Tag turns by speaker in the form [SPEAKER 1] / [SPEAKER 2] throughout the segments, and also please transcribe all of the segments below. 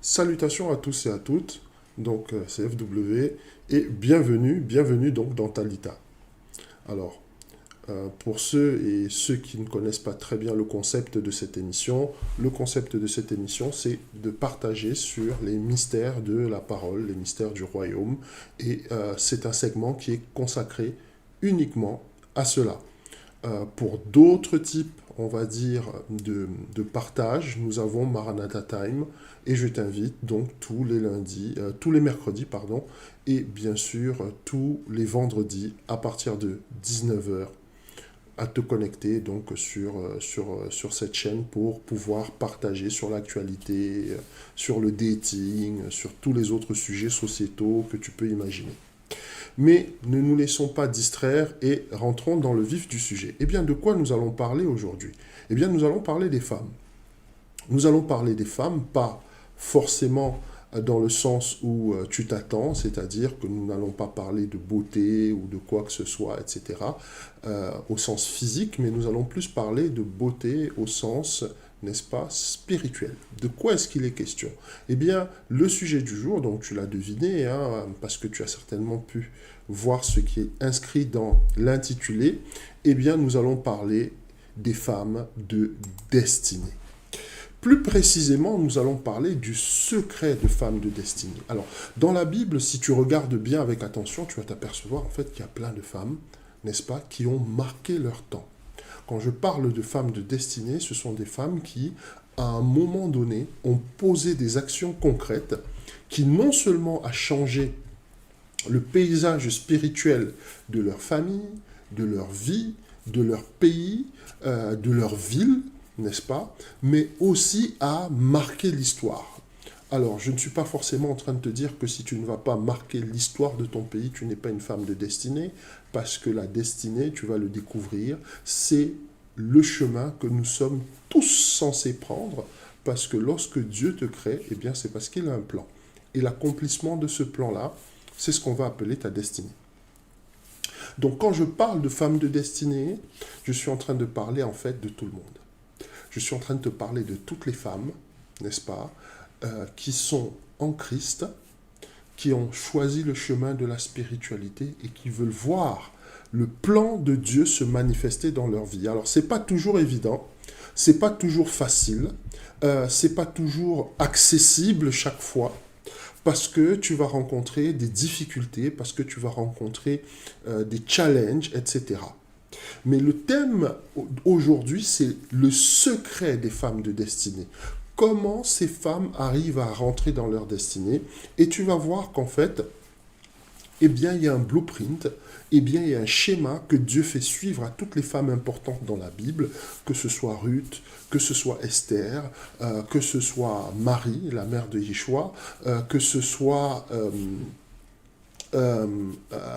[SPEAKER 1] Salutations à tous et à toutes, c'est FW, et bienvenue donc dans Talita. Alors, pour ceux qui ne connaissent pas très bien le concept de cette émission, le concept de cette émission, c'est de partager sur les mystères de la parole, les mystères du royaume, et c'est un segment qui est consacré uniquement à cela. Pour d'autres types, on va dire, de partage, nous avons Maranatha Time, et je t'invite donc tous les mercredis, pardon, et bien sûr tous les vendredis à partir de 19 h à te connecter donc sur cette chaîne pour pouvoir partager sur l'actualité, sur le dating, sur tous les autres sujets sociétaux que tu peux imaginer. Mais ne nous laissons pas distraire et rentrons dans le vif du sujet. Eh bien, de quoi nous allons parler aujourd'hui? Eh bien, nous allons parler des femmes. Nous allons parler des femmes, pas forcément dans le sens où tu t'attends, c'est-à-dire que nous n'allons pas parler de beauté ou de quoi que ce soit, etc., au sens physique, mais nous allons plus parler de beauté au sens, n'est-ce pas, spirituel. De quoi est-ce qu'il est question? Eh bien, le sujet du jour, donc tu l'as deviné, hein, parce que tu as certainement pu voir ce qui est inscrit dans l'intitulé, eh bien, nous allons parler des femmes de destinée. Plus précisément, nous allons parler du secret de femmes de destinée. Alors, dans la Bible, si tu regardes bien avec attention, tu vas t'apercevoir en fait qu'il y a plein de femmes, n'est-ce pas, qui ont marqué leur temps. Quand je parle de femmes de destinée, ce sont des femmes qui, à un moment donné, ont posé des actions concrètes qui non seulement a changé le paysage spirituel de leur famille, de leur vie, de leur pays, de leur ville, n'est-ce pas, mais aussi à marquer l'histoire. Alors, je ne suis pas forcément en train de te dire que si tu ne vas pas marquer l'histoire de ton pays, tu n'es pas une femme de destinée, parce que la destinée, tu vas le découvrir, c'est le chemin que nous sommes tous censés prendre, parce que lorsque Dieu te crée, eh bien, c'est parce qu'il a un plan. Et l'accomplissement de ce plan-là, c'est ce qu'on va appeler ta destinée. Donc, quand je parle de femme de destinée, je suis en train de parler en fait de tout le monde. Je suis en train de te parler de toutes les femmes, n'est-ce pas, qui sont en Christ, qui ont choisi le chemin de la spiritualité et qui veulent voir le plan de Dieu se manifester dans leur vie. Alors, c'est pas toujours évident, c'est pas toujours facile, c'est pas toujours accessible chaque fois, parce que tu vas rencontrer des difficultés, parce que tu vas rencontrer des challenges, etc. Mais le thème aujourd'hui, c'est le secret des femmes de destinée. Comment ces femmes arrivent à rentrer dans leur destinée. Et tu vas voir qu'en fait, eh bien, il y a un blueprint, eh bien, il y a un schéma que Dieu fait suivre à toutes les femmes importantes dans la Bible, que ce soit Ruth, que ce soit Esther, que ce soit Marie, la mère de Yeshua, que ce soit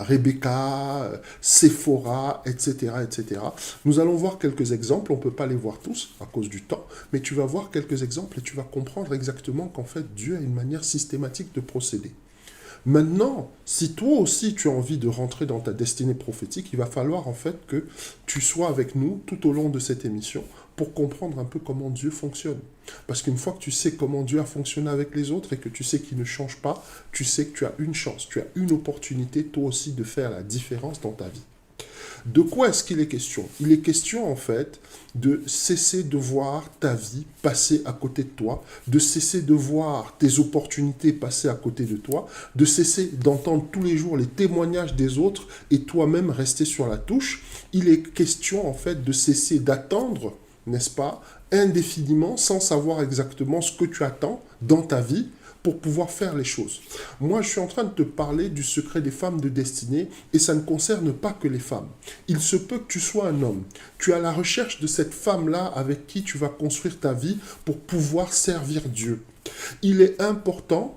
[SPEAKER 1] Rebecca, Séphora, etc., etc. Nous allons voir quelques exemples, on ne peut pas les voir tous à cause du temps, mais tu vas voir quelques exemples et tu vas comprendre exactement qu'en fait Dieu a une manière systématique de procéder. Maintenant, si toi aussi tu as envie de rentrer dans ta destinée prophétique, il va falloir en fait que tu sois avec nous tout au long de cette émission pour comprendre un peu comment Dieu fonctionne. Parce qu'une fois que tu sais comment Dieu a fonctionné avec les autres et que tu sais qu'il ne change pas, tu sais que tu as une chance, tu as une opportunité toi aussi de faire la différence dans ta vie. De quoi est-ce qu'il est question? Il est question en fait de cesser de voir ta vie passer à côté de toi, de cesser de voir tes opportunités passer à côté de toi, de cesser d'entendre tous les jours les témoignages des autres et toi-même rester sur la touche. Il est question en fait de cesser d'attendre, n'est-ce pas, indéfiniment sans savoir exactement ce que tu attends dans ta vie pour pouvoir faire les choses. Moi, je suis en train de te parler du secret des femmes de destinée et ça ne concerne pas que les femmes. Il se peut que tu sois un homme. Tu es à la recherche de cette femme-là avec qui tu vas construire ta vie pour pouvoir servir Dieu. Il est important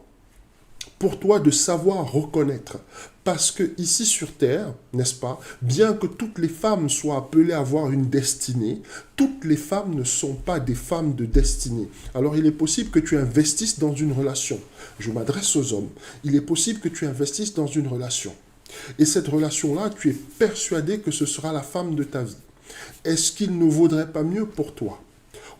[SPEAKER 1] pour toi de savoir reconnaître. Parce que ici sur Terre, n'est-ce pas, bien que toutes les femmes soient appelées à avoir une destinée, toutes les femmes ne sont pas des femmes de destinée. Alors il est possible que tu investisses dans une relation. Je m'adresse aux hommes. Il est possible que tu investisses dans une relation. Et cette relation-là, tu es persuadé que ce sera la femme de ta vie. Est-ce qu'il ne vaudrait pas mieux pour toi,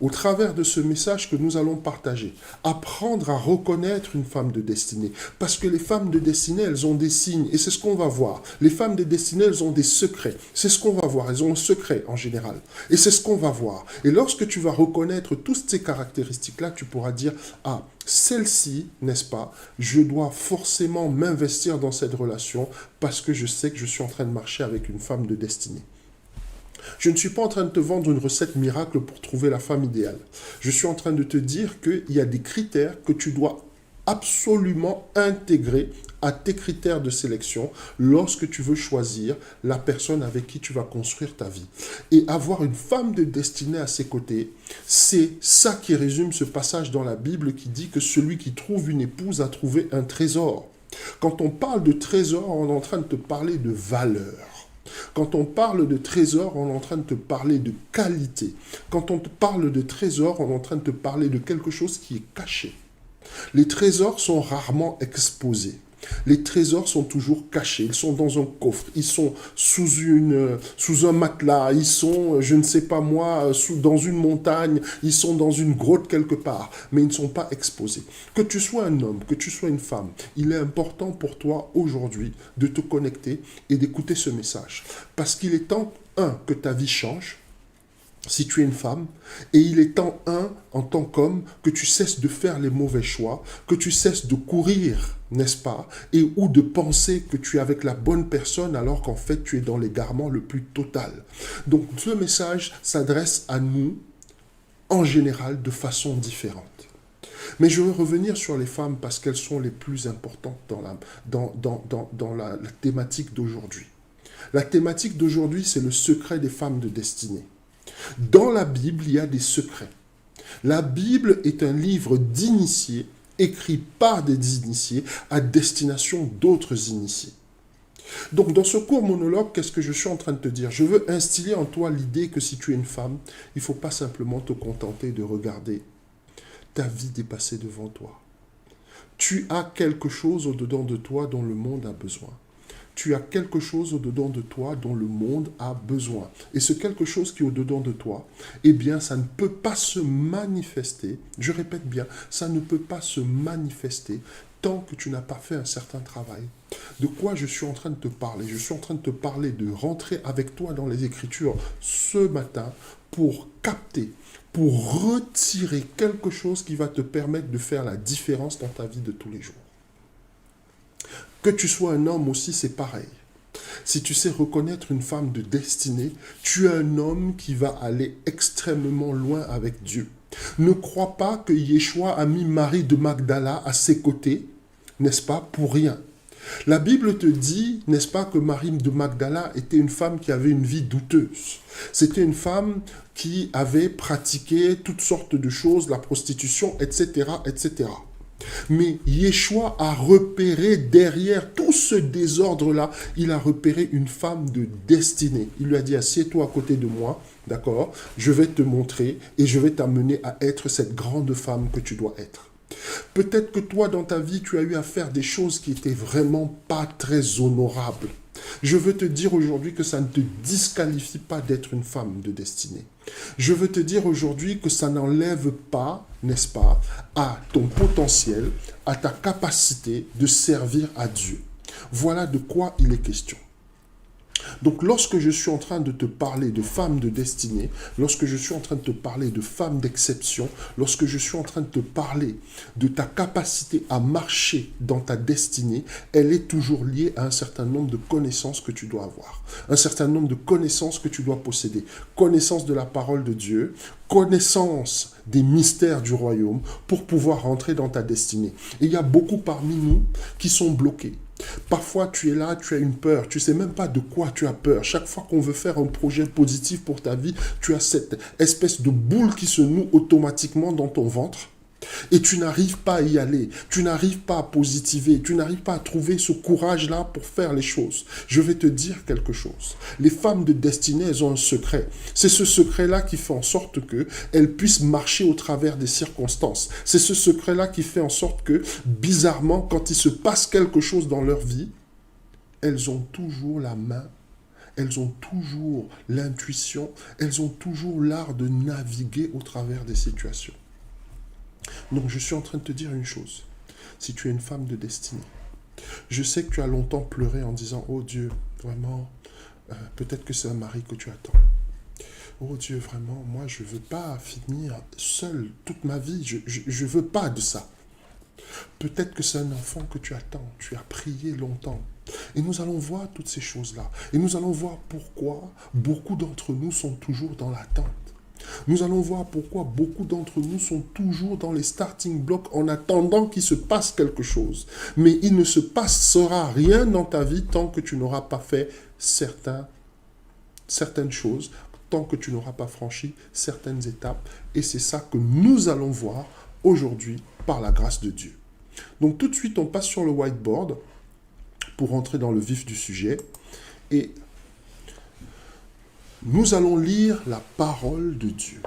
[SPEAKER 1] au travers de ce message que nous allons partager, apprendre à reconnaître une femme de destinée. Parce que les femmes de destinée, elles ont des signes, et c'est ce qu'on va voir. Les femmes de destinée, elles ont des secrets. C'est ce qu'on va voir. Elles ont un secret en général. Et c'est ce qu'on va voir. Et lorsque tu vas reconnaître toutes ces caractéristiques-là, tu pourras dire, ah, celle-ci, n'est-ce pas, je dois forcément m'investir dans cette relation parce que je sais que je suis en train de marcher avec une femme de destinée. Je ne suis pas en train de te vendre une recette miracle pour trouver la femme idéale. Je suis en train de te dire qu'il y a des critères que tu dois absolument intégrer à tes critères de sélection lorsque tu veux choisir la personne avec qui tu vas construire ta vie. Et avoir une femme de destinée à ses côtés, c'est ça qui résume ce passage dans la Bible qui dit que celui qui trouve une épouse a trouvé un trésor. Quand on parle de trésor, on est en train de te parler de valeur. Quand on parle de trésor, on est en train de te parler de qualité. Quand on te parle de trésor, on est en train de te parler de quelque chose qui est caché. Les trésors sont rarement exposés. Les trésors sont toujours cachés. Ils sont dans un coffre. Ils sont sous un matelas. Ils sont, je ne sais pas moi, dans une montagne. Ils sont dans une grotte quelque part. Mais ils ne sont pas exposés. Que tu sois un homme, que tu sois une femme, il est important pour toi aujourd'hui de te connecter et d'écouter ce message. Parce qu'il est temps, que ta vie change. Si tu es une femme, et il est temps, en tant qu'homme, que tu cesses de faire les mauvais choix, que tu cesses de courir, n'est-ce pas, et ou de penser que tu es avec la bonne personne alors qu'en fait tu es dans l'égarement le plus total. Donc ce message s'adresse à nous, en général, de façon différente. Mais je veux revenir sur les femmes parce qu'elles sont les plus importantes dans la thématique d'aujourd'hui. La thématique d'aujourd'hui, c'est le secret des femmes de destinée. Dans la Bible, il y a des secrets. La Bible est un livre d'initiés, écrit par des initiés à destination d'autres initiés. Donc, dans ce court monologue, qu'est-ce que je suis en train de te dire? Je veux instiller en toi l'idée que si tu es une femme, il ne faut pas simplement te contenter de regarder ta vie dépasser devant toi. Tu as quelque chose au-dedans de toi dont le monde a besoin. Tu as quelque chose au-dedans de toi dont le monde a besoin. Et ce quelque chose qui est au-dedans de toi, eh bien, ça ne peut pas se manifester. Je répète bien, ça ne peut pas se manifester tant que tu n'as pas fait un certain travail. De quoi je suis en train de te parler? Je suis en train de te parler de rentrer avec toi dans les Écritures ce matin pour capter, pour retirer quelque chose qui va te permettre de faire la différence dans ta vie de tous les jours. Que tu sois un homme aussi, c'est pareil. Si tu sais reconnaître une femme de destinée, tu es un homme qui va aller extrêmement loin avec Dieu. Ne crois pas que Yeshua a mis Marie de Magdala à ses côtés, n'est-ce pas, pour rien. La Bible te dit, n'est-ce pas, que Marie de Magdala était une femme qui avait une vie douteuse. C'était une femme qui avait pratiqué toutes sortes de choses, la prostitution, etc., etc. Mais Yeshua a repéré derrière tout ce désordre-là, il a repéré une femme de destinée. Il lui a dit, assieds-toi à côté de moi, d'accord? Je vais te montrer et je vais t'amener à être cette grande femme que tu dois être. Peut-être que toi, dans ta vie, tu as eu à faire des choses qui étaient vraiment pas très honorables. Je veux te dire aujourd'hui que ça ne te disqualifie pas d'être une femme de destinée. Je veux te dire aujourd'hui que ça n'enlève pas, n'est-ce pas, à ton potentiel, à ta capacité de servir à Dieu. Voilà de quoi il est question. Donc, lorsque je suis en train de te parler de femmes de destinée, lorsque je suis en train de te parler de femmes d'exception, lorsque je suis en train de te parler de ta capacité à marcher dans ta destinée, elle est toujours liée à un certain nombre de connaissances que tu dois avoir, un certain nombre de connaissances que tu dois posséder, connaissance de la parole de Dieu, connaissance des mystères du royaume pour pouvoir rentrer dans ta destinée. Et il y a beaucoup parmi nous qui sont bloqués. Parfois, tu es là, tu as une peur, tu ne sais même pas de quoi tu as peur. Chaque fois qu'on veut faire un projet positif pour ta vie, tu as cette espèce de boule qui se noue automatiquement dans ton ventre et tu n'arrives pas à y aller, tu n'arrives pas à positiver, tu n'arrives pas à trouver ce courage-là pour faire les choses. Je vais te dire quelque chose. Les femmes de destinée, elles ont un secret. C'est ce secret-là qui fait en sorte qu'elles puissent marcher au travers des circonstances. C'est ce secret-là qui fait en sorte que, bizarrement, quand il se passe quelque chose dans leur vie, elles ont toujours la main, elles ont toujours l'intuition, elles ont toujours l'art de naviguer au travers des situations. Donc je suis en train de te dire une chose. Si tu es une femme de destinée, je sais que tu as longtemps pleuré en disant « Oh Dieu, vraiment, peut-être que c'est un mari que tu attends. Oh Dieu, vraiment, moi je ne veux pas finir seule toute ma vie, je ne veux pas de ça. Peut-être que c'est un enfant que tu attends, tu as prié longtemps. » Et nous allons voir toutes ces choses-là. Et nous allons voir pourquoi beaucoup d'entre nous sont toujours dans l'attente. Nous allons voir pourquoi beaucoup d'entre nous sont toujours dans les starting blocks en attendant qu'il se passe quelque chose. Mais il ne se passera rien dans ta vie tant que tu n'auras pas fait certaines choses, tant que tu n'auras pas franchi certaines étapes. Et c'est ça que nous allons voir aujourd'hui par la grâce de Dieu. Donc tout de suite, on passe sur le whiteboard pour entrer dans le vif du sujet. Et nous allons lire la parole de Dieu.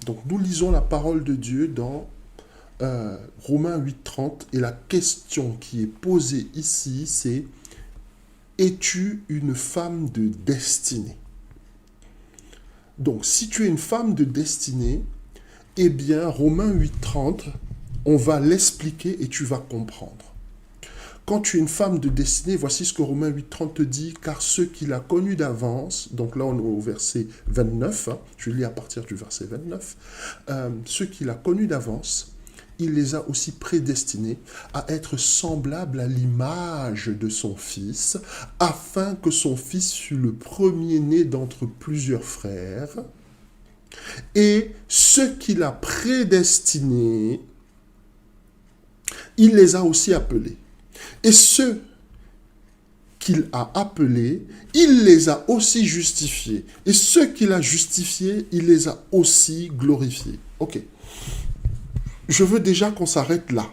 [SPEAKER 1] Donc nous lisons la parole de Dieu dans Romains 8:30. Et la question qui est posée ici, c'est « Es-tu une femme de destinée ?» Donc si tu es une femme de destinée, eh bien Romains 8:30, on va l'expliquer et tu vas comprendre. Quand tu es une femme de destinée, voici ce que Romains 8:30 te dit, car ceux qu'il a connus d'avance, donc là on est au verset 29, je lis à partir du verset 29, ceux qu'il a connus d'avance, il les a aussi prédestinés à être semblables à l'image de son Fils, afin que son Fils fût le premier-né d'entre plusieurs frères. Et ceux qu'il a prédestinés, il les a aussi appelés. Et ceux qu'il a appelés, il les a aussi justifiés. Et ceux qu'il a justifiés, il les a aussi glorifiés. Ok. Je veux déjà qu'on s'arrête là.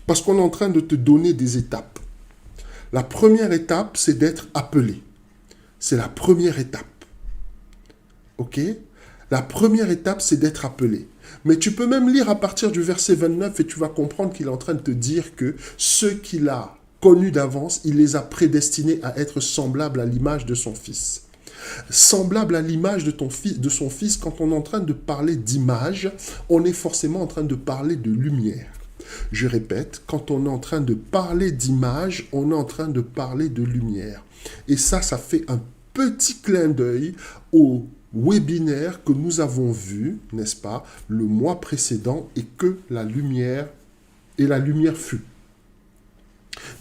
[SPEAKER 1] Parce qu'on est en train de te donner des étapes. La première étape, c'est d'être appelé. C'est la première étape. Ok? La première étape, c'est d'être appelé. Mais tu peux même lire à partir du verset 29 et tu vas comprendre qu'il est en train de te dire que ceux qu'il a connus d'avance, il les a prédestinés à être semblables à l'image de son Fils. Semblable à l'image de son Fils, quand on est en train de parler d'image, on est forcément en train de parler de lumière. Je répète, quand on est en train de parler d'image, on est en train de parler de lumière. Et ça fait un petit clin d'œil au webinaire que nous avons vu, n'est-ce pas, le mois précédent, et que la lumière fut.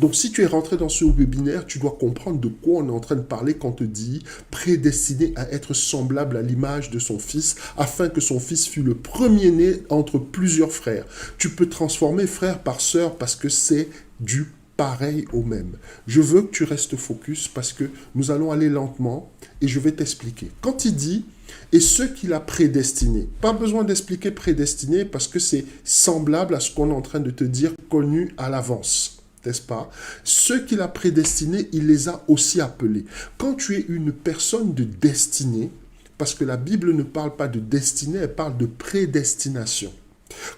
[SPEAKER 1] Donc, si tu es rentré dans ce webinaire, tu dois comprendre de quoi on est en train de parler quand on te dit prédestiné à être semblable à l'image de son Fils, afin que son Fils fût le premier-né entre plusieurs frères. Tu peux transformer frère par sœur parce que c'est du pareil au même. Je veux que tu restes focus parce que nous allons aller lentement et je vais t'expliquer. Quand il dit « et ceux qu'il a prédestinés », pas besoin d'expliquer prédestiné parce que c'est semblable à ce qu'on est en train de te dire connu à l'avance. N'est-ce pas? Ceux qu'il a prédestinés, il les a aussi appelés. Quand tu es une personne de destinée, parce que la Bible ne parle pas de destinée, elle parle de prédestination.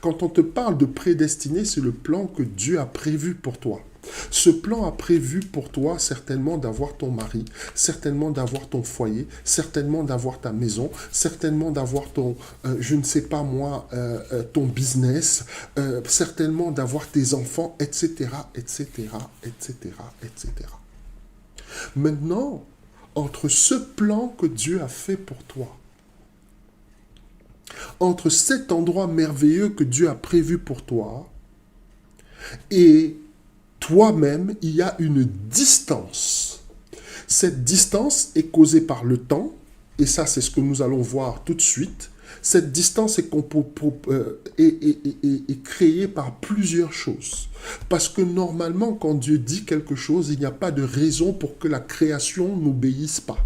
[SPEAKER 1] Quand on te parle de prédestiné, c'est le plan que Dieu a prévu pour toi. Ce plan a prévu pour toi certainement d'avoir ton mari, certainement d'avoir ton foyer, certainement d'avoir ta maison, certainement d'avoir ton, je ne sais pas moi, ton business, certainement d'avoir tes enfants, etc., etc., etc., etc. Maintenant, entre ce plan que Dieu a fait pour toi, entre cet endroit merveilleux que Dieu a prévu pour toi et toi-même, il y a une distance. Cette distance est causée par le temps, et ça c'est ce que nous allons voir tout de suite. Cette distance est créée par plusieurs choses. Parce que normalement, quand Dieu dit quelque chose, il n'y a pas de raison pour que la création n'obéisse pas.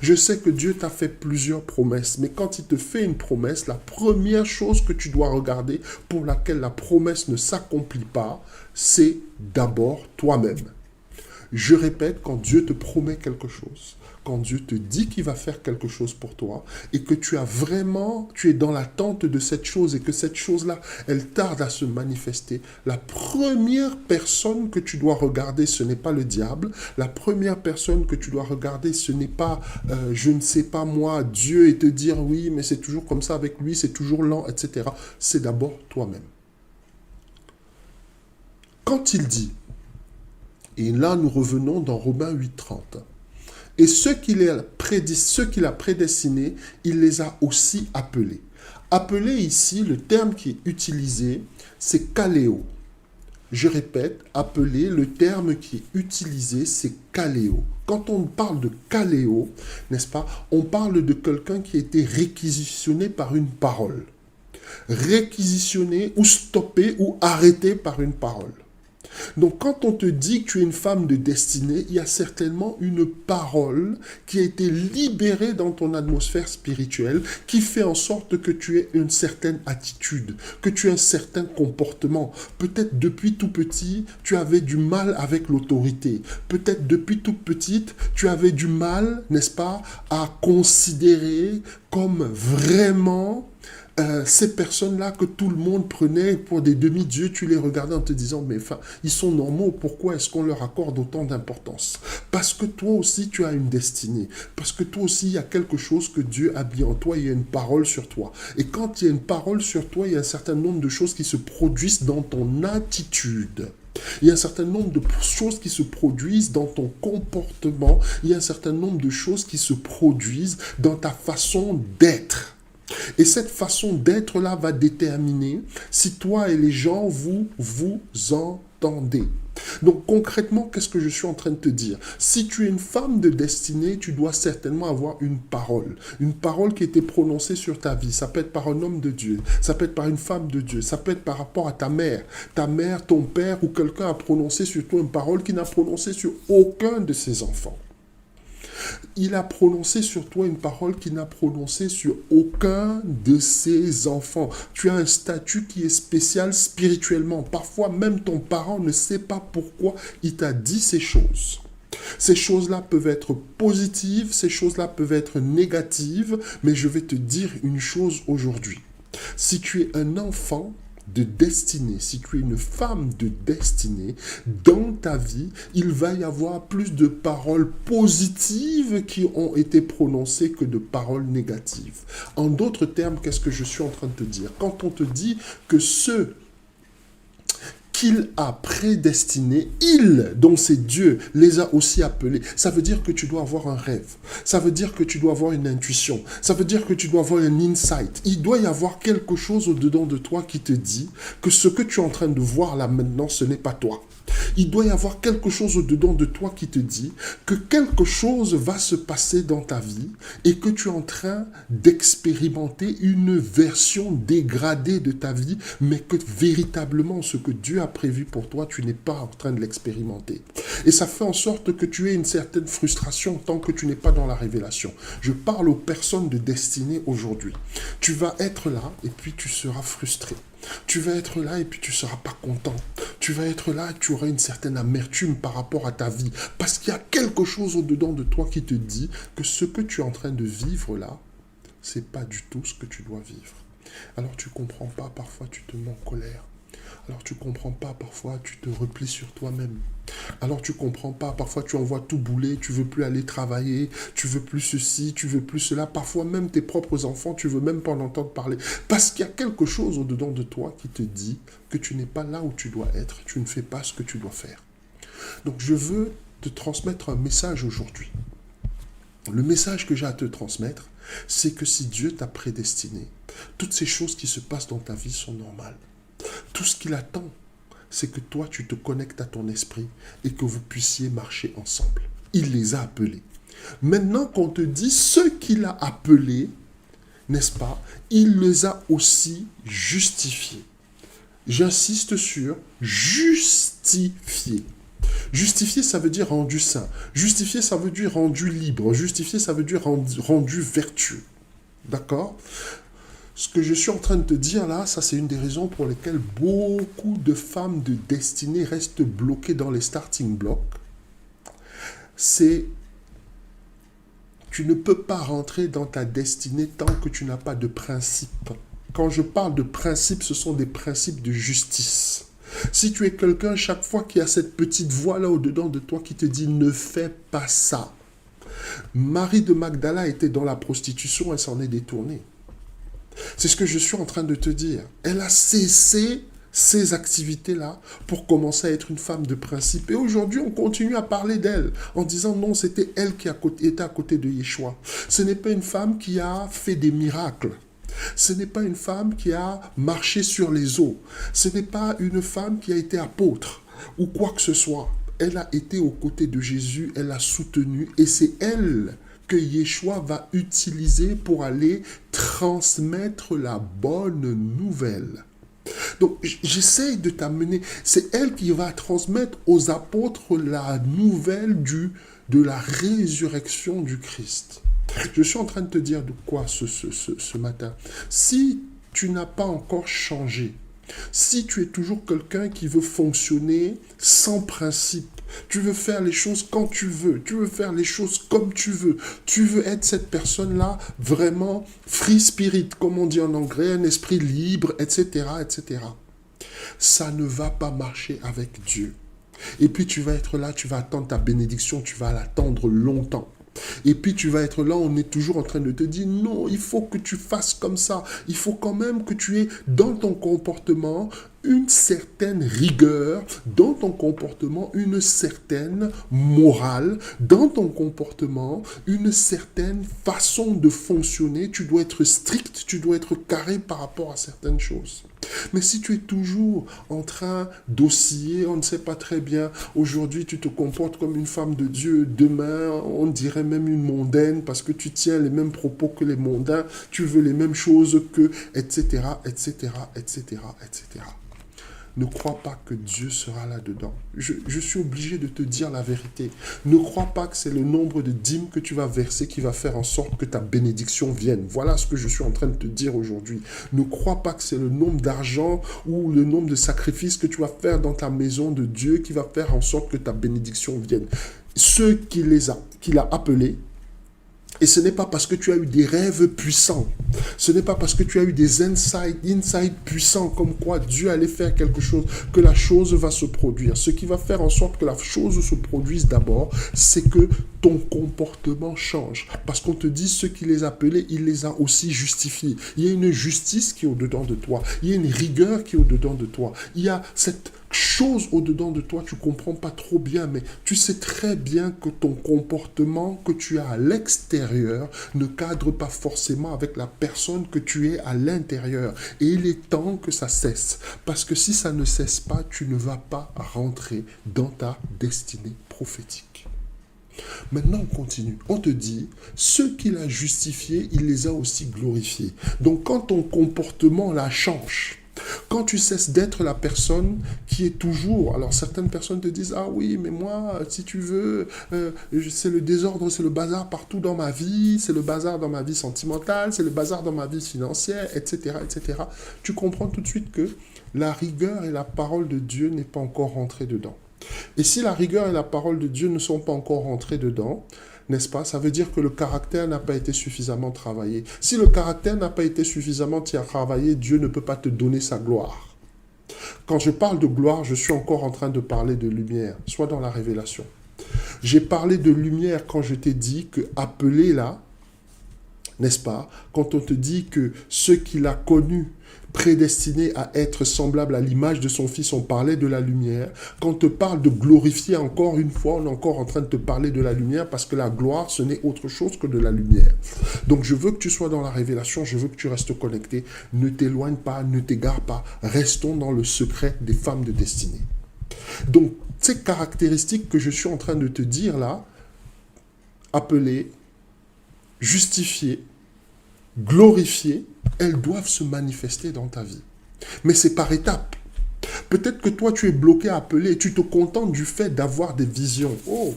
[SPEAKER 1] Je sais que Dieu t'a fait plusieurs promesses, mais quand il te fait une promesse, la première chose que tu dois regarder pour laquelle la promesse ne s'accomplit pas, c'est d'abord toi-même. Je répète, quand Dieu te promet quelque chose, quand Dieu te dit qu'il va faire quelque chose pour toi et que tu es dans l'attente de cette chose et que cette chose-là, elle tarde à se manifester, la première personne que tu dois regarder, ce n'est pas le diable. La première personne que tu dois regarder, ce n'est pas, je ne sais pas moi, Dieu et te dire oui, mais c'est toujours comme ça avec lui, c'est toujours lent, etc. C'est d'abord toi-même. Quand il dit, et là nous revenons dans Romains 8:30, et ceux qu'il a prédestinés, il les a aussi appelés. Appelés ici, le terme qui est utilisé, c'est kaléo. Je répète, appeler, le terme qui est utilisé, c'est kaléo. Quand on parle de kaléo, n'est-ce pas, on parle de quelqu'un qui a été réquisitionné par une parole. Réquisitionné ou stoppé ou arrêté par une parole. Donc quand on te dit que tu es une femme de destinée, il y a certainement une parole qui a été libérée dans ton atmosphère spirituelle qui fait en sorte que tu aies une certaine attitude, que tu aies un certain comportement. Peut-être depuis tout petit, tu avais du mal avec l'autorité. Peut-être depuis toute petite, tu avais du mal, n'est-ce pas, à considérer comme vraiment ces personnes-là que tout le monde prenait pour des demi-dieux, tu les regardais en te disant, mais enfin, ils sont normaux, pourquoi est-ce qu'on leur accorde autant d'importance? Parce que toi aussi, tu as une destinée. Parce que toi aussi, il y a quelque chose que Dieu a mis en toi, il y a une parole sur toi. Et quand il y a une parole sur toi, il y a un certain nombre de choses qui se produisent dans ton attitude. Il y a un certain nombre de choses qui se produisent dans ton comportement. Il y a un certain nombre de choses qui se produisent dans ta façon d'être. Et cette façon d'être-là va déterminer si toi et les gens, vous entendez. Donc concrètement, qu'est-ce que je suis en train de te dire? Si tu es une femme de destinée, tu dois certainement avoir une parole. Une parole qui a été prononcée sur ta vie. Ça peut être par un homme de Dieu, ça peut être par une femme de Dieu, ça peut être par rapport à ta mère. Ta mère, ton père ou quelqu'un a prononcé sur toi une parole qu'il n'a prononcée sur aucun de ses enfants. Il a prononcé sur toi une parole qu'il n'a prononcée sur aucun de ses enfants. Tu as un statut qui est spécial spirituellement. Parfois, même ton parent ne sait pas pourquoi il t'a dit ces choses. Ces choses-là peuvent être positives, ces choses-là peuvent être négatives, mais je vais te dire une chose aujourd'hui. Si tu es un enfant de destinée, si tu es une femme de destinée, dans ta vie, il va y avoir plus de paroles positives qui ont été prononcées que de paroles négatives. En d'autres termes, qu'est-ce que je suis en train de te dire? Quand on te dit que ceux qu'il a prédestinés, il, dont c'est Dieu, les a aussi appelés. Ça veut dire que tu dois avoir un rêve. Ça veut dire que tu dois avoir une intuition. Ça veut dire que tu dois avoir un insight. Il doit y avoir quelque chose au-dedans de toi qui te dit que ce que tu es en train de voir là maintenant, ce n'est pas toi. Il doit y avoir quelque chose au-dedans de toi qui te dit que quelque chose va se passer dans ta vie et que tu es en train d'expérimenter une version dégradée de ta vie, mais que véritablement ce que Dieu a prévu pour toi, tu n'es pas en train de l'expérimenter. Et ça fait en sorte que tu aies une certaine frustration tant que tu n'es pas dans la révélation. Je parle aux personnes de destinée aujourd'hui. Tu vas être là et puis tu seras frustré. Tu vas être là et puis tu ne seras pas content. Tu vas être là et tu auras une certaine amertume par rapport à ta vie. Parce qu'il y a quelque chose au-dedans de toi qui te dit que ce que tu es en train de vivre là, ce n'est pas du tout ce que tu dois vivre. Alors tu ne comprends pas, parfois tu te mets en colère. Alors tu ne comprends pas, parfois tu te replies sur toi-même. Alors tu ne comprends pas, parfois tu envoies tout bouler, tu ne veux plus aller travailler, tu ne veux plus ceci, tu ne veux plus cela. Parfois même tes propres enfants, tu ne veux même pas en entendre parler. Parce qu'il y a quelque chose au-dedans de toi qui te dit que tu n'es pas là où tu dois être, tu ne fais pas ce que tu dois faire. Donc je veux te transmettre un message aujourd'hui. Le message que j'ai à te transmettre, c'est que si Dieu t'a prédestiné, toutes ces choses qui se passent dans ta vie sont normales. Tout ce qu'il attend, c'est que toi, tu te connectes à ton esprit et que vous puissiez marcher ensemble. Il les a appelés. Maintenant qu'on te dit ce qu'il a appelé, n'est-ce pas, il les a aussi justifiés. J'insiste sur justifier. Justifier, ça veut dire rendu saint. Justifier, ça veut dire rendu libre. Justifier, ça veut dire rendu vertueux. D'accord ? Ce que je suis en train de te dire là, ça c'est une des raisons pour lesquelles beaucoup de femmes de destinée restent bloquées dans les starting blocks. c'est tu ne peux pas rentrer dans ta destinée tant que tu n'as pas de principe. Quand je parle de principes, ce sont des principes de justice. Si tu es quelqu'un, chaque fois qu'il y a cette petite voix là au-dedans de toi qui te dit ne fais pas ça. Marie de Magdala était dans la prostitution, elle s'en est détournée. C'est ce que je suis en train de te dire. Elle a cessé ces activités-là pour commencer à être une femme de principe. Et aujourd'hui, on continue à parler d'elle en disant non, c'était elle qui était à côté de Yeshua. Ce n'est pas une femme qui a fait des miracles. Ce n'est pas une femme qui a marché sur les eaux. Ce n'est pas une femme qui a été apôtre ou quoi que ce soit. Elle a été aux côtés de Jésus, elle l'a soutenu et c'est elle que Yeshua va utiliser pour aller transmettre la bonne nouvelle. Donc, j'essaye de t'amener. C'est elle qui va transmettre aux apôtres la nouvelle de la résurrection du Christ. Je suis en train de te dire de quoi ce matin. Si tu n'as pas encore changé, si tu es toujours quelqu'un qui veut fonctionner sans principe, tu veux faire les choses quand tu veux faire les choses comme tu veux être cette personne-là vraiment free spirit, comme on dit en anglais, un esprit libre, etc., etc. Ça ne va pas marcher avec Dieu. Et puis tu vas être là, tu vas attendre ta bénédiction, tu vas l'attendre longtemps. Et puis tu vas être là, on est toujours en train de te dire non, il faut que tu fasses comme ça. Il faut quand même que tu aies dans ton comportement une certaine rigueur, dans ton comportement une certaine morale, dans ton comportement une certaine façon de fonctionner. Tu dois être strict, tu dois être carré par rapport à certaines choses. Mais si tu es toujours en train d'osciller, on ne sait pas très bien, aujourd'hui tu te comportes comme une femme de Dieu, demain on dirait même une mondaine parce que tu tiens les mêmes propos que les mondains, tu veux les mêmes choses que, etc., etc., etc., etc. Ne crois pas que Dieu sera là-dedans. Je suis obligé de te dire la vérité. Ne crois pas que c'est le nombre de dîmes que tu vas verser qui va faire en sorte que ta bénédiction vienne. Voilà ce que je suis en train de te dire aujourd'hui. Ne crois pas que c'est le nombre d'argent ou le nombre de sacrifices que tu vas faire dans ta maison de Dieu qui va faire en sorte que ta bénédiction vienne. Ceux qu'il a appelés, et ce n'est pas parce que tu as eu des rêves puissants. Ce n'est pas parce que tu as eu des insights puissants comme quoi Dieu allait faire quelque chose que la chose va se produire. Ce qui va faire en sorte que la chose se produise d'abord, c'est que ton comportement change. Parce qu'on te dit ceux qui les appelaient, il les a aussi justifiés. Il y a une justice qui est au-dedans de toi. Il y a une rigueur qui est au-dedans de toi. Il y a cette chose au-dedans de toi, tu ne comprends pas trop bien, mais tu sais très bien que ton comportement que tu as à l'extérieur ne cadre pas forcément avec la personne que tu es à l'intérieur. Et il est temps que ça cesse. Parce que si ça ne cesse pas, tu ne vas pas rentrer dans ta destinée prophétique. Maintenant, on continue. On te dit, ceux qu'il a justifiés, il les a aussi glorifiés. Donc, quand ton comportement la change, quand tu cesses d'être la personne qui est toujours... Alors, certaines personnes te disent, ah oui, mais moi, si tu veux, c'est le désordre, c'est le bazar partout dans ma vie, c'est le bazar dans ma vie sentimentale, c'est le bazar dans ma vie financière, etc., etc. Tu comprends tout de suite que la rigueur et la parole de Dieu n'est pas encore rentrée dedans. Et si la rigueur et la parole de Dieu ne sont pas encore rentrées dedans, n'est-ce pas? Ça veut dire que le caractère n'a pas été suffisamment travaillé. Si le caractère n'a pas été suffisamment travaillé, Dieu ne peut pas te donner sa gloire. Quand je parle de gloire, je suis encore en train de parler de lumière, soit dans la révélation. J'ai parlé de lumière quand je t'ai dit que appelé là, n'est-ce pas? Quand on te dit que ceux qu'il a connus, prédestinés à être semblables à l'image de son Fils, on parlait de la lumière. Quand on te parle de glorifier encore une fois, on est encore en train de te parler de la lumière parce que la gloire, ce n'est autre chose que de la lumière. Donc je veux que tu sois dans la révélation, je veux que tu restes connecté. Ne t'éloigne pas, ne t'égare pas. Restons dans le secret des femmes de destinée. Donc ces caractéristiques que je suis en train de te dire là, appelées, justifiées, glorifiées, elles doivent se manifester dans ta vie. Mais c'est par étapes. Peut-être que toi, tu es bloqué à appeler, tu te contentes du fait d'avoir des visions. Oh,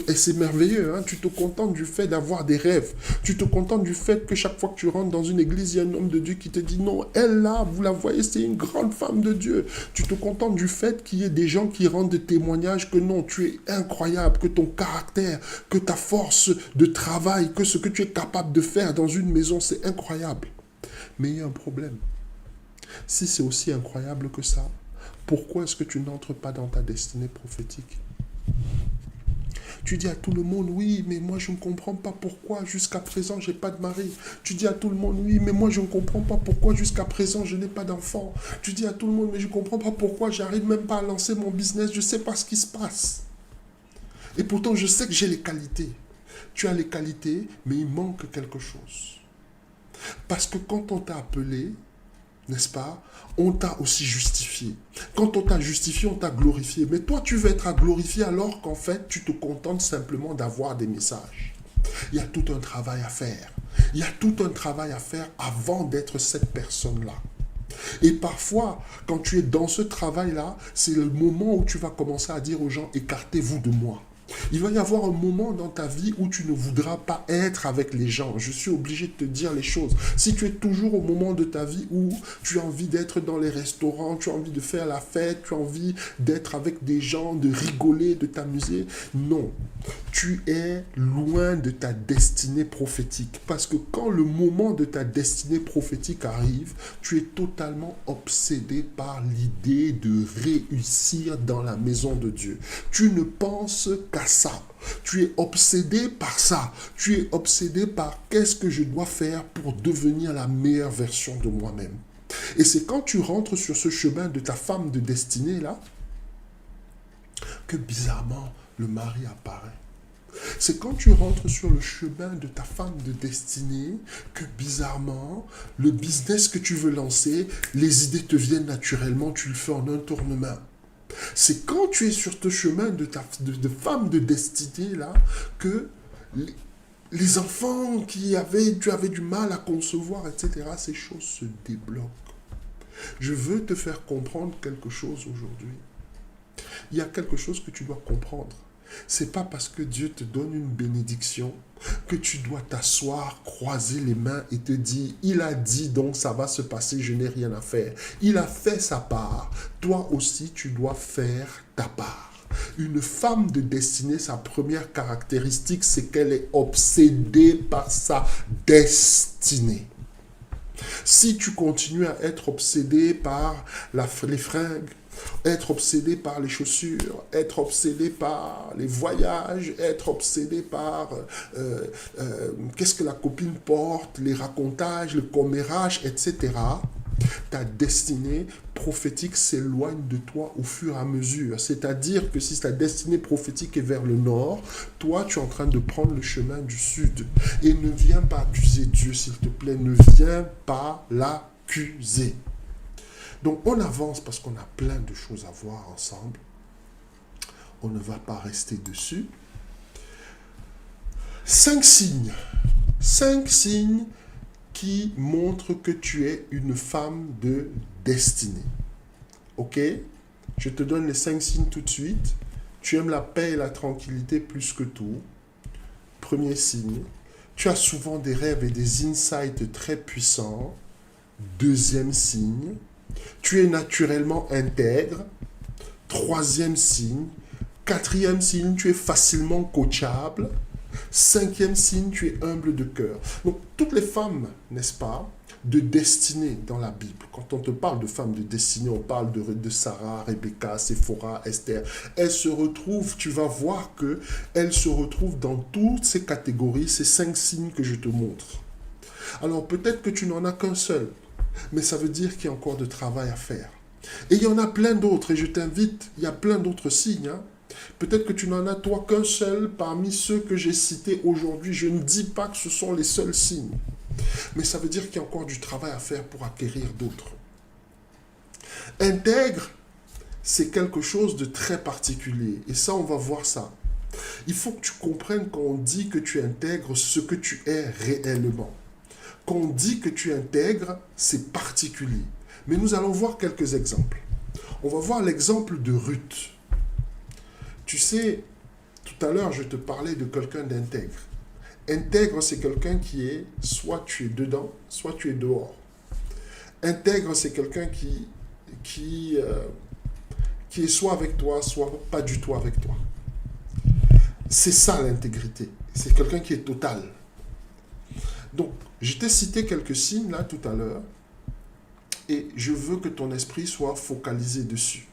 [SPEAKER 1] et c'est merveilleux, hein? Tu te contentes du fait d'avoir des rêves. Tu te contentes du fait que chaque fois que tu rentres dans une église, il y a un homme de Dieu qui te dit non, elle là, vous la voyez, c'est une grande femme de Dieu. Tu te contentes du fait qu'il y ait des gens qui rendent des témoignages que non, tu es incroyable, que ton caractère, que ta force de travail, que ce que tu es capable de faire dans une maison, c'est incroyable. Mais il y a un problème. Si c'est aussi incroyable que ça, pourquoi est-ce que tu n'entres pas dans ta destinée prophétique? Tu dis à tout le monde, oui, mais moi je ne comprends pas pourquoi jusqu'à présent je n'ai pas de mari. Tu dis à tout le monde, oui, mais moi je ne comprends pas pourquoi jusqu'à présent je n'ai pas d'enfant. Tu dis à tout le monde, mais je ne comprends pas pourquoi j'arrive même pas à lancer mon business, je ne sais pas ce qui se passe. Et pourtant je sais que j'ai les qualités. Tu as les qualités, mais il manque quelque chose. Parce que quand on t'a appelé, n'est-ce pas? On t'a aussi justifié. Quand on t'a justifié, on t'a glorifié. Mais toi, tu veux être glorifié alors qu'en fait, tu te contentes simplement d'avoir des messages. Il y a tout un travail à faire. Il y a tout un travail à faire avant d'être cette personne-là. Et parfois, quand tu es dans ce travail-là, c'est le moment où tu vas commencer à dire aux gens, écartez-vous de moi. Il va y avoir un moment dans ta vie où tu ne voudras pas être avec les gens. Je suis obligé de te dire les choses. Si tu es toujours au moment de ta vie où tu as envie d'être dans les restaurants, tu as envie de faire la fête, tu as envie d'être avec des gens, de rigoler, de t'amuser, non. Tu es loin de ta destinée prophétique. Parce que quand le moment de ta destinée prophétique arrive, tu es totalement obsédé par l'idée de réussir dans la maison de Dieu. Tu ne penses qu'à ça. Tu es obsédé par ça. Tu es obsédé par qu'est-ce que je dois faire pour devenir la meilleure version de moi-même. Et c'est quand tu rentres sur ce chemin de ta femme de destinée là, que bizarrement, le mari apparaît. C'est quand tu rentres sur le chemin de ta femme de destinée que bizarrement, le business que tu veux lancer, les idées te viennent naturellement, tu le fais en un tournement. C'est quand tu es sur ce chemin de femme de destinée là que les enfants tu avais du mal à concevoir, etc., ces choses se débloquent. Je veux te faire comprendre quelque chose aujourd'hui. Il y a quelque chose que tu dois comprendre. C'est pas parce que Dieu te donne une bénédiction que tu dois t'asseoir, croiser les mains et te dire, il a dit donc ça va se passer, je n'ai rien à faire. Il a fait sa part. Toi aussi, tu dois faire ta part. Une femme de destinée, sa première caractéristique, c'est qu'elle est obsédée par sa destinée. Si tu continues à être obsédé par les fringues, être obsédé par les chaussures, être obsédé par les voyages, être obsédé par qu'est-ce que la copine porte, les racontages, le commérage, etc., ta destinée prophétique s'éloigne de toi au fur et à mesure. C'est-à-dire que si ta destinée prophétique est vers le nord, toi, tu es en train de prendre le chemin du sud. Et ne viens pas accuser Dieu, s'il te plaît. Ne viens pas l'accuser. Donc, on avance parce qu'on a plein de choses à voir ensemble. On ne va pas rester dessus. 5 signes. 5 signes qui montrent que tu es une femme de destinée. Ok? Je te donne les 5 signes tout de suite. Tu aimes la paix et la tranquillité plus que tout. Premier signe. Tu as souvent des rêves et des insights très puissants. Deuxième signe. Tu es naturellement intègre. Troisième signe. Quatrième signe, tu es facilement coachable. Cinquième signe, tu es humble de cœur. Donc, toutes les femmes, n'est-ce pas, de destinée dans la Bible, quand on te parle de femmes de destinée, on parle de Sarah, Rebecca, Séphora, Esther. Elles se retrouvent, tu vas voir qu'elles se retrouvent dans toutes ces catégories, ces 5 signes que je te montre. Alors, peut-être que tu n'en as qu'un seul, mais ça veut dire qu'il y a encore de travail à faire. Et il y en a plein d'autres, et je t'invite, il y a plein d'autres signes, hein. Peut-être que tu n'en as toi qu'un seul parmi ceux que j'ai cités aujourd'hui. Je ne dis pas que ce sont les seuls signes. Mais ça veut dire qu'il y a encore du travail à faire pour acquérir d'autres. Intègre, c'est quelque chose de très particulier. Et ça, on va voir ça. Il faut que tu comprennes quand on dit que tu intègres ce que tu es réellement. Quand on dit que tu intègres, c'est particulier. Mais nous allons voir quelques exemples. On va voir l'exemple de Ruth. Tu sais, tout à l'heure, je te parlais de quelqu'un d'intègre. Intègre, c'est quelqu'un qui est, soit tu es dedans, soit tu es dehors. Intègre, c'est quelqu'un qui est soit avec toi, soit pas du tout avec toi. C'est ça l'intégrité. C'est quelqu'un qui est total. Donc, je t'ai cité quelques signes là tout à l'heure et je veux que ton esprit soit focalisé dessus.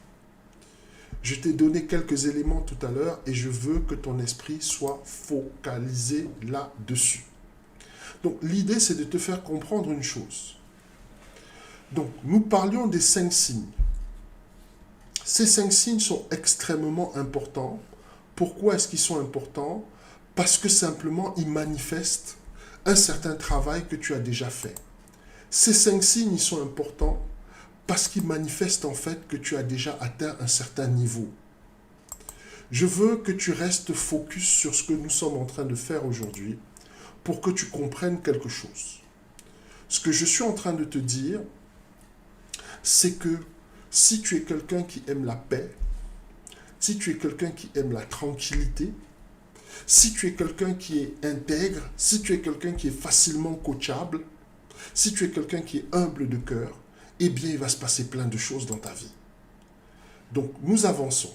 [SPEAKER 1] Je t'ai donné quelques éléments tout à l'heure et je veux que ton esprit soit focalisé là-dessus. Donc, l'idée, c'est de te faire comprendre une chose. Donc, nous parlions des 5 signes. Ces 5 signes sont extrêmement importants. Pourquoi est-ce qu'ils sont importants? Parce que simplement, ils manifestent un certain travail que tu as déjà fait. Ces 5 signes, ils sont importants parce qu'ils manifestent en fait que tu as déjà atteint un certain niveau. Je veux que tu restes focus sur ce que nous sommes en train de faire aujourd'hui pour que tu comprennes quelque chose. Ce que je suis en train de te dire, c'est que si tu es quelqu'un qui aime la paix, si tu es quelqu'un qui aime la tranquillité, si tu es quelqu'un qui est intègre, si tu es quelqu'un qui est facilement coachable, si tu es quelqu'un qui est humble de cœur, eh bien, il va se passer plein de choses dans ta vie. Donc, nous avançons.